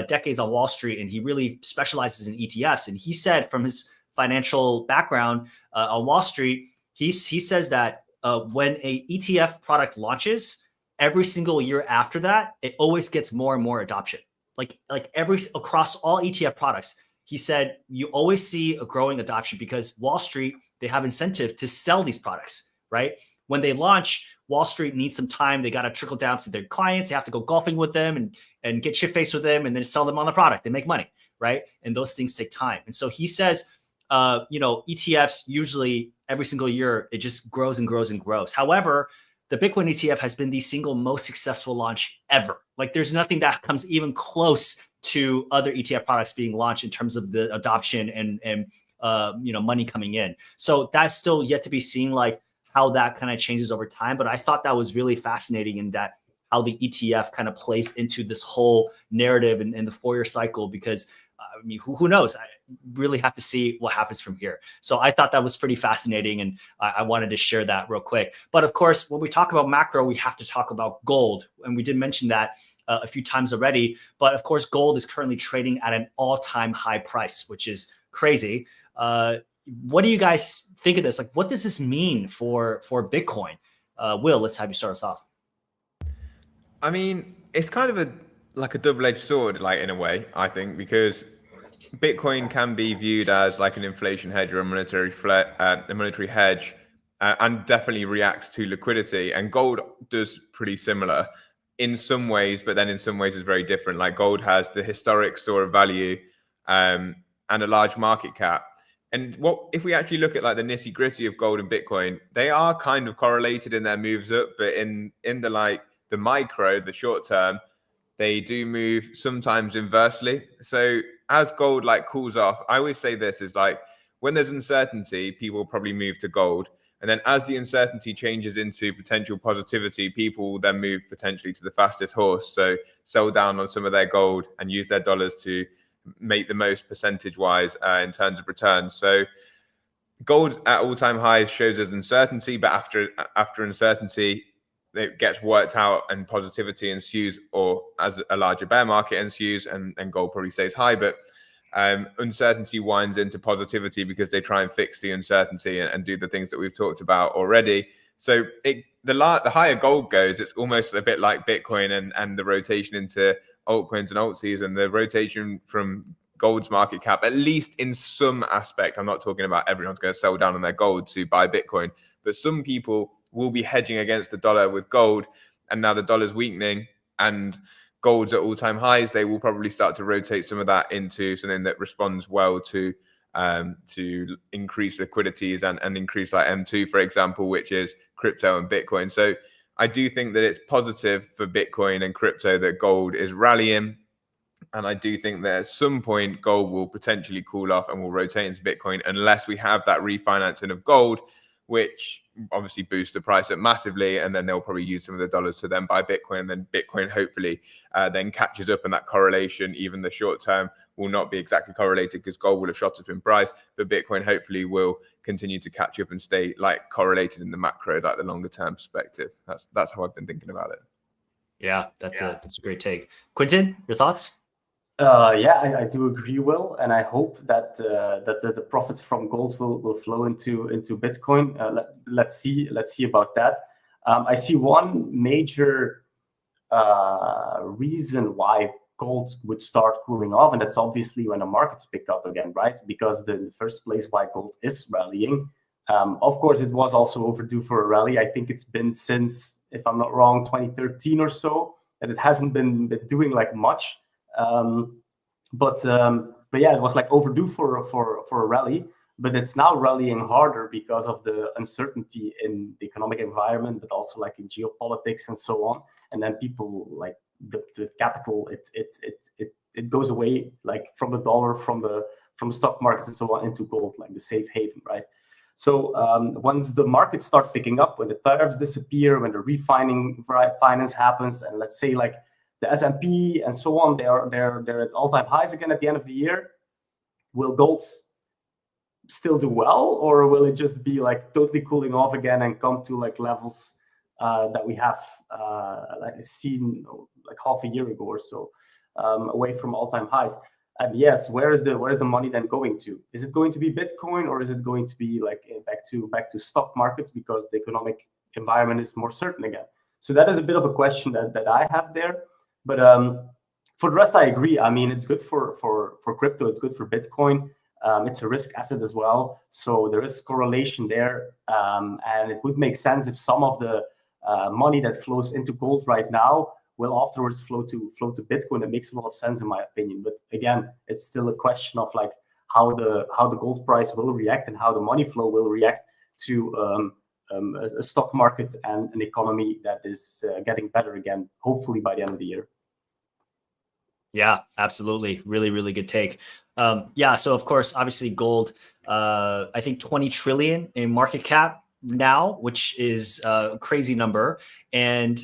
decades on Wall Street, and he really specializes in ETFs. And he said, from his financial background on Wall Street, he says that when a ETF product launches, every single year after that, it always gets more and more adoption. Like across all ETF products, he said you always see a growing adoption because Wall Street, they have incentive to sell these products, right? When they launch, Wall Street needs some time. They got to trickle down to their clients. They have to go golfing with them and get shit-faced with them, and then sell them on the product and make money, right? And those things take time. And so he says, ETFs usually every single year, it just grows and grows and grows. However, the Bitcoin ETF has been the single most successful launch ever. Like there's nothing that comes even close to other ETF products being launched in terms of the adoption and money coming in. So that's still yet to be seen, like how that kind of changes over time. But I thought that was really fascinating, in that how the ETF kind of plays into this whole narrative and the 4-year cycle, because I mean, who knows? I really have to see what happens from here. So I thought that was pretty fascinating, and I wanted to share that real quick. But of course, when we talk about macro, we have to talk about gold. And we did mention that a few times already. But of course, gold is currently trading at an all-time high price, which is crazy. What do you guys think of this? Like, what does this mean for Bitcoin? Will, let's have you start us off. I mean, it's kind of a double-edged sword, like in a way, I think, because Bitcoin can be viewed as like an inflation hedge or a monetary hedge, and definitely reacts to liquidity. And gold does pretty similar in some ways, but then in some ways is very different. Like gold has the historic store of value and a large market cap. And what if we actually look at like the nitty gritty of gold and Bitcoin, they are kind of correlated in their moves up, but in the micro, the short term, they do move sometimes inversely. So as gold like cools off, I always say this is like, when there's uncertainty, people probably move to gold. And then as the uncertainty changes into potential positivity, people will then move potentially to the fastest horse. So sell down on some of their gold and use their dollars to make the most percentage wise in terms of returns. So gold at all-time highs shows us uncertainty, but after uncertainty, it gets worked out and positivity ensues, or as a larger bear market ensues, and gold probably stays high. But uncertainty winds into positivity because they try and fix the uncertainty and do the things that we've talked about already. So the higher gold goes, it's almost a bit like Bitcoin and the rotation into altcoins and altsies, and the rotation from gold's market cap, at least in some aspect. I'm not talking about everyone's going to sell down on their gold to buy Bitcoin, but some people will be hedging against the dollar with gold. And now the dollar's weakening and gold's at all-time highs, they will probably start to rotate some of that into something that responds well to increase liquidities and increase like M2, for example, which is crypto and Bitcoin. So I do think that it's positive for Bitcoin and crypto that gold is rallying. And I do think that at some point gold will potentially cool off and will rotate into Bitcoin, unless we have that refinancing of gold, which obviously boosts the price up massively. And then they'll probably use some of the dollars to then buy Bitcoin. And then Bitcoin hopefully then catches up, and that correlation, even the short term, will not be exactly correlated because gold will have shot up in price. But Bitcoin hopefully will continue to catch up and stay like correlated in the macro, like the longer term perspective. That's how I've been thinking about it. Yeah, that's a great take. Quentin, your thoughts? I do agree, Will, and I hope that the profits from gold will flow into Bitcoin. Let's see about that. I see one major reason why gold would start cooling off, and that's obviously when the markets pick up again, right? Because the first place why gold is rallying, of course, it was also overdue for a rally. I think it's been since, if I'm not wrong, 2013 or so, and it hasn't been doing like much. But yeah, it was like overdue for a rally, but it's now rallying harder because of the uncertainty in the economic environment, but also like in geopolitics and so on. And then people like the capital, it goes away like from the dollar, from the stock markets and so on into gold, like the safe haven, right? So once the markets start picking up, when the tariffs disappear, when the finance happens, and let's say like the S&P and so on, they're at all-time highs again at the end of the year, will gold still do well, or will it just be like totally cooling off again and come to like levels that we have like seen like half a year ago or so, away from all-time highs? And yes, where is the money then going to? Is it going to be Bitcoin, or is it going to be like back to stock markets because the economic environment is more certain again? So that is a bit of a question that I have there. But for the rest, I agree. I mean, it's good for crypto. It's good for Bitcoin. It's a risk asset as well, so there is correlation there, and it would make sense if some of the money that flows into gold right now will afterwards flow to Bitcoin. It makes a lot of sense in my opinion. But again, it's still a question of like how the gold price will react and how the money flow will react to a stock market and an economy that is getting better again, hopefully by the end of the year. Yeah, absolutely. Really, really good take. Yeah, so of course, obviously gold, I think 20 trillion in market cap now, which is a crazy number. And,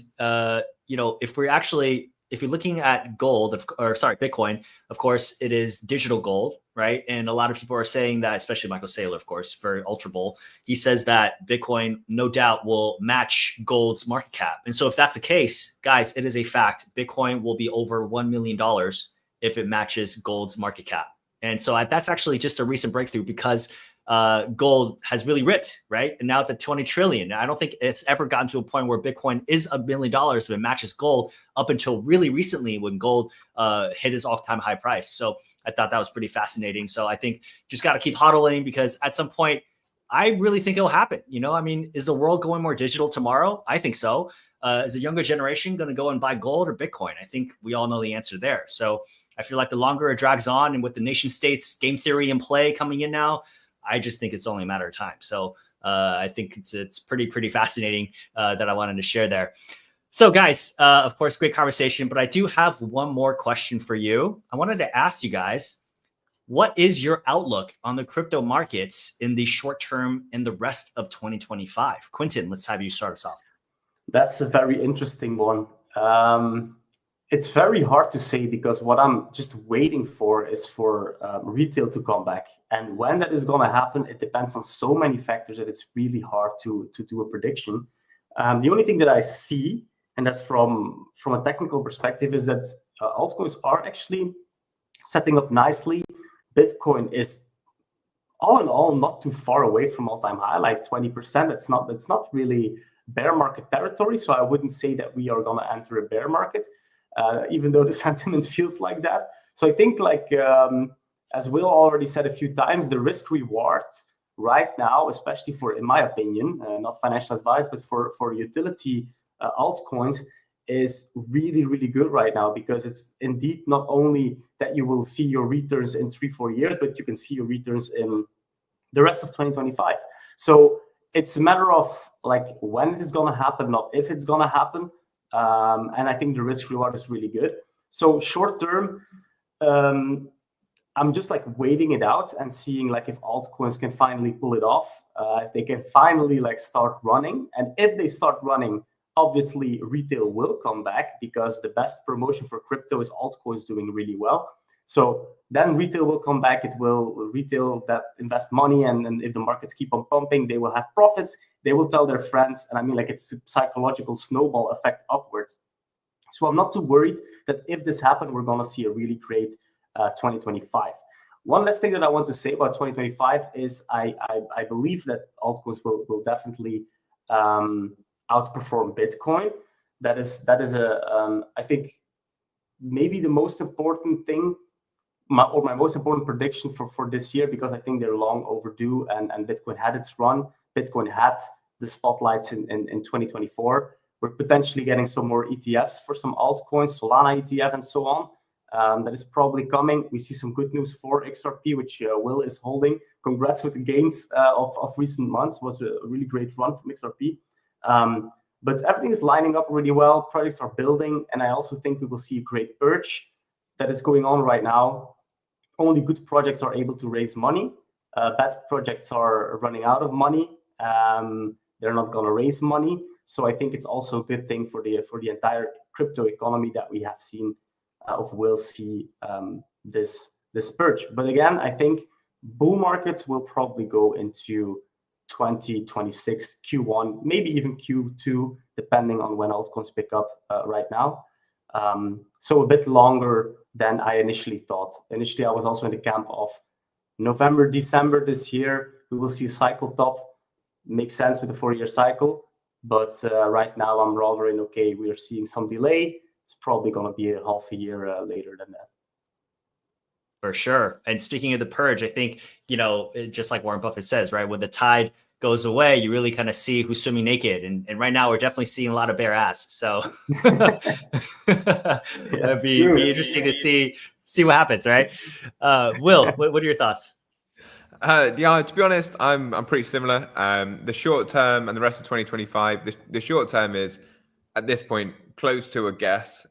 you know, if you're looking at gold, Bitcoin, of course, it is digital gold, right? And a lot of people are saying that, especially Michael Saylor, of course, for Ultra Bull, he says that Bitcoin, no doubt, will match gold's market cap. And so if that's the case, guys, it is a fact. Bitcoin will be over $1 million if it matches gold's market cap. And so that's actually just a recent breakthrough because gold has really ripped, right? And now it's at 20 trillion. I don't think it's ever gotten to a point where Bitcoin is $1 million if it matches gold up until really recently when gold hit its all-time high price. So I thought that was pretty fascinating. So I think just got to keep hodling because at some point, I really think it'll happen. You know, I mean, is the world going more digital tomorrow? I think so. Is the younger generation going to go and buy gold or Bitcoin? I think we all know the answer there. So I feel like the longer it drags on and with the nation states game theory in play coming in now, I just think it's only a matter of time. So I think it's pretty fascinating that I wanted to share there. So guys, of course, great conversation, but I do have one more question for you. I wanted to ask you guys, what is your outlook on the crypto markets in the short term and the rest of 2025? Quentin, let's have you start us off. That's a very interesting one. It's very hard to say because what I'm just waiting for is for retail to come back. And when that is going to happen, it depends on so many factors that it's really hard to do a prediction. The only thing that I see, and that's from a technical perspective, is that altcoins are actually setting up nicely. Bitcoin is all in all not too far away from all-time high, like 20%. That's not really bear market territory. So I wouldn't say that we are going to enter a bear market. Even though the sentiment feels like that. So I think like, as Will already said a few times, the risk reward right now, especially for, in my opinion, not financial advice, but for utility altcoins is really, really good right now because it's indeed not only that you will see your returns in 3-4 years, but you can see your returns in the rest of 2025. So it's a matter of like when it is going to happen, not if it's going to happen. And I think the risk reward is really good. So short term, I'm just like waiting it out and seeing like if altcoins can finally pull it off, if they can finally like start running. And if they start running, obviously retail will come back because the best promotion for crypto is altcoins doing really well. So then retail will come back. It will retail that invest money. And if the markets keep on pumping, they will have profits. They will tell their friends. And I mean, like it's a psychological snowball effect upwards. So I'm not too worried that if this happens, we're going to see a really great 2025. One last thing that I want to say about 2025 is I believe that altcoins will definitely outperform Bitcoin. That is I think maybe the most important thing, my most important prediction for this year, because I think they're long overdue and Bitcoin had its run. Bitcoin had the spotlights in 2024. We're potentially getting some more ETFs for some altcoins, Solana ETF and so on. That is probably coming. We see some good news for XRP, which Will is holding. Congrats with the gains of recent months. It was a really great run from XRP. But everything is lining up really well. Projects are building, and I also think we will see a great purge that is going on right now. Only good projects are able to raise money. Bad projects are running out of money. They're not going to raise money. So I think it's also a good thing for the entire crypto economy that we have seen will see this purge. But again, I think bull markets will probably go into 2026 Q1, maybe even Q2, depending on when altcoins pick up right now. So a bit longer than I initially thought. Initially, I was also in the camp of November, December this year. We will see a cycle top. Makes sense with the 4-year cycle. But right now, I'm rather in, okay, we are seeing some delay. It's probably going to be a half a year later than that. For sure. And speaking of the purge, I think, just like Warren Buffett says, right, when the tide goes away, you really kind of see who's swimming naked. And right now, we're definitely seeing a lot of bare ass. So it'd be interesting to see what happens, right? Will, what are your thoughts? Yeah, to be honest, I'm pretty similar. The short term and the rest of 2025, the short term is at this point close to a guess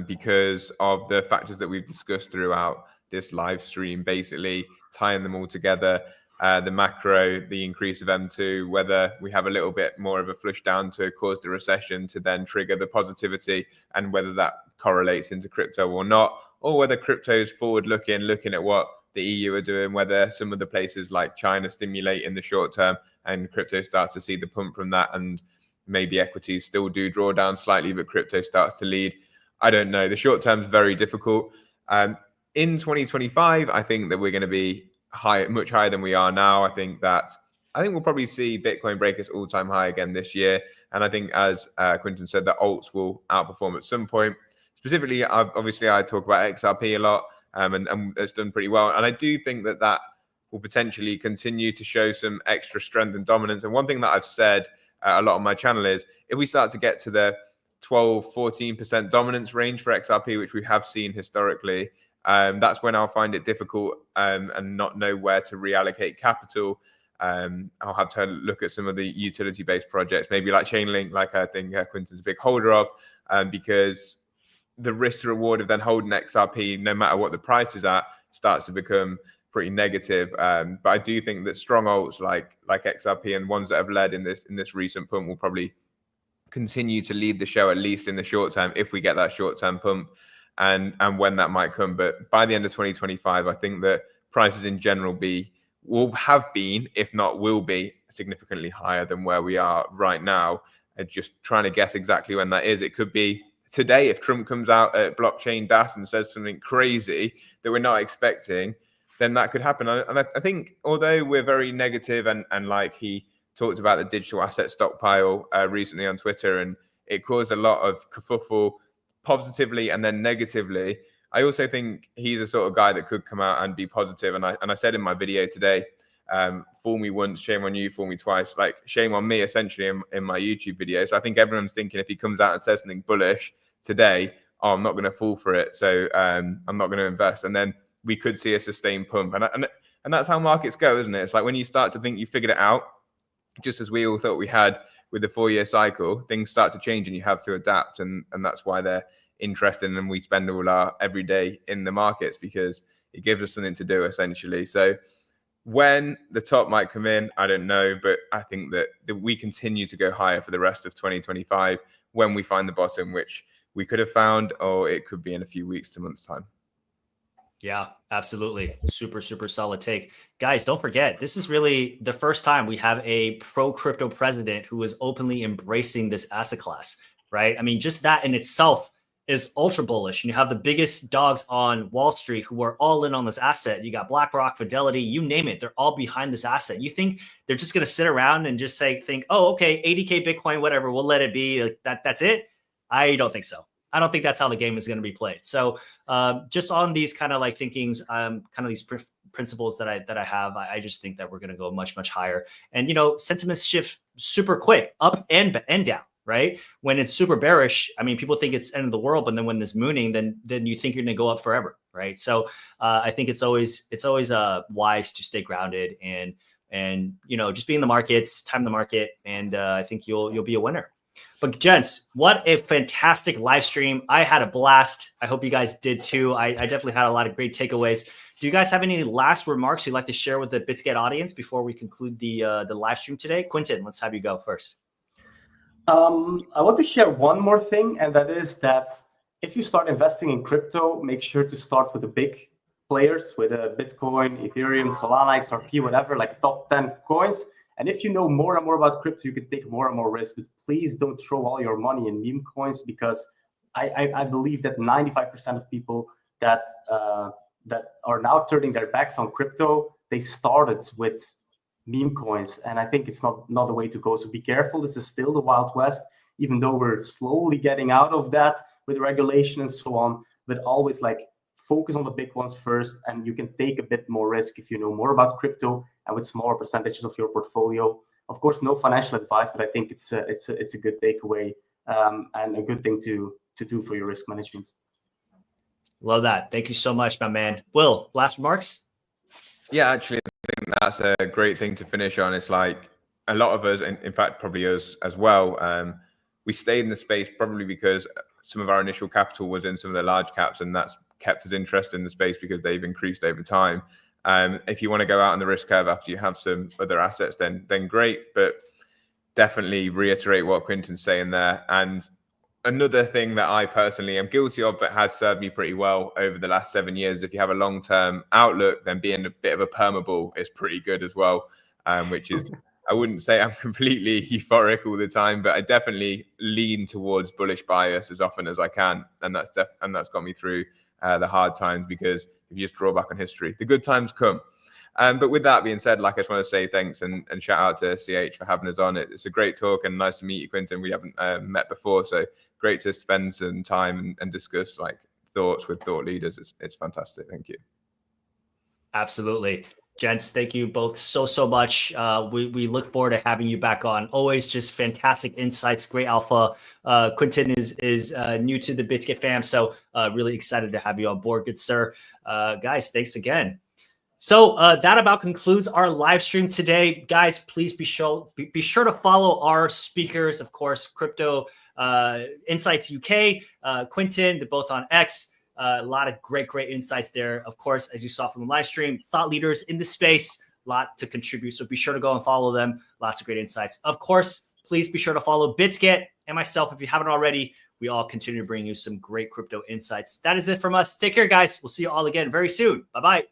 because of the factors that we've discussed throughout this live stream, basically tying them all together. The macro, the increase of M2, whether we have a little bit more of a flush down to cause the recession to then trigger the positivity, and whether that correlates into crypto or not, or whether crypto is forward looking at what the EU are doing, whether some of the places like China stimulate in the short term and crypto starts to see the pump from that, and maybe equities still do draw down slightly, but crypto starts to lead. I don't know. The short term is very difficult. In 2025, I think that we're going to be much higher than we are now. I think we'll probably see Bitcoin break its all-time high again this year. And I think, as Quinton said, that alts will outperform at some point. Specifically, obviously, I talk about XRP a lot, and it's done pretty well. And I do think that will potentially continue to show some extra strength and dominance. And one thing that I've said a lot on my channel is, if we start to get to the 12-14% dominance range for XRP, which we have seen historically, that's when I'll find it difficult and not know where to reallocate capital. I'll have to look at some of the utility-based projects, maybe like Chainlink, like I think Quinton's a big holder of, because the risk to reward of then holding XRP, no matter what the price is at, starts to become pretty negative. But I do think that strong alts like XRP and ones that have led in this recent pump will probably continue to lead the show, at least in the short term, if we get that short-term pump. And when that might come. But by the end of 2025, I think that prices in general will have been, if not will be, significantly higher than where we are right now. And just trying to guess exactly when that is. It could be today if Trump comes out at blockchain DAS and says something crazy that we're not expecting, then that could happen. And I think, although we're very negative and like he talked about the digital asset stockpile recently on Twitter, and it caused a lot of kerfuffle, positively and then negatively, I also think he's the sort of guy that could come out and be positive. And I said in my video today, fool me once, shame on you, fool me twice. Like, shame on me, essentially, in my YouTube video. So I think everyone's thinking, if he comes out and says something bullish today, oh, I'm not going to fall for it, so I'm not going to invest. And then we could see a sustained pump. And that's how markets go, isn't it? It's like when you start to think you figured it out, just as we all thought we had with the 4-year cycle, things start to change and you have to adapt. And that's why they're interested, and we spend all our every day in the markets, because it gives us something to do, essentially. So when the top might come in, I don't know, but I think that we continue to go higher for the rest of 2025 when we find the bottom, which we could have found, or it could be in a few weeks to months' time. Yeah, absolutely. Super, super solid take. Guys, don't forget, this is really the first time we have a pro-crypto president who is openly embracing this asset class, right? I mean, just that in itself is ultra bullish. And you have the biggest dogs on Wall Street who are all in on this asset. You got BlackRock, Fidelity, you name it. They're all behind this asset. You think they're just going to sit around and just think, oh, okay, 80K Bitcoin, whatever, we'll let it be. Like that's it? I don't think so. I don't think that's how the game is going to be played. So just on these kind of like thinkings, kind of these principles that I have, I just think that we're going to go much, much higher. And, sentiments shift super quick, up and down, right? When it's super bearish, I mean, people think it's end of the world, but then when there's mooning, then you think you're going to go up forever, right? So I think it's always wise to stay grounded and just be in the markets, time the market, and I think you'll be a winner. But gents, what a fantastic live stream. I had a blast. I hope you guys did too. I definitely had a lot of great takeaways. Do you guys have any last remarks you'd like to share with the BitsGet audience before we conclude the live stream today? Quentin, let's have you go first. I want to share one more thing, and that is that if you start investing in crypto, make sure to start with the big players, with Bitcoin, Ethereum, Solana, XRP, whatever, like top 10 coins. And if you know more and more about crypto, you can take more and more risk. But please don't throw all your money in meme coins, because I believe that 95% of people that are now turning their backs on crypto, they started with meme coins, and I think it's not the way to go. So be careful. This is still the Wild West, even though we're slowly getting out of that with regulation and so on. But always like focus on the big ones first, and you can take a bit more risk if you know more about crypto and with smaller percentages of your portfolio. Of course, no financial advice, but I think it's a good takeaway and a good thing to do for your risk management. Love that. Thank you so much, my man. Will, last remarks? Yeah, actually, I think that's a great thing to finish on. It's like a lot of us, and in fact, probably us as well, we stayed in the space probably because some of our initial capital was in some of the large caps, and that's kept us interested in the space because they've increased over time. If you want to go out on the risk curve after you have some other assets, then great. But definitely reiterate what Quentin's saying there. And another thing that I personally am guilty of, but has served me pretty well over the last 7 years, if you have a long-term outlook, then being a bit of a permabull is pretty good as well, which is, I wouldn't say I'm completely euphoric all the time, but I definitely lean towards bullish bias as often as I can. And that's got me through the hard times, because if you just draw back on history, the good times come. But with that being said, like, I just want to say thanks and shout out to CH for having us on. It's a great talk, and nice to meet you, Quentin. We haven't met before, so great to spend some time and discuss like thoughts with thought leaders. It's fantastic. Thank you. Absolutely. Gents, thank you both so much. We look forward to having you back on. Always just fantastic insights, great alpha. Quentin is new to the BitsGet fam, so really excited to have you on board, good sir. Guys, thanks again. So that about concludes our live stream today. Guys, please be sure to follow our speakers, of course, Crypto Insights UK, Quentin, they're both on X. A lot of great insights there. Of course, as you saw from the live stream, thought leaders in the space, a lot to contribute. So be sure to go and follow them. Lots of great insights. Of course, please be sure to follow BitsGet and myself if you haven't already. We all continue to bring you some great crypto insights. That is it from us. Take care, guys. We'll see you all again very soon. Bye-bye.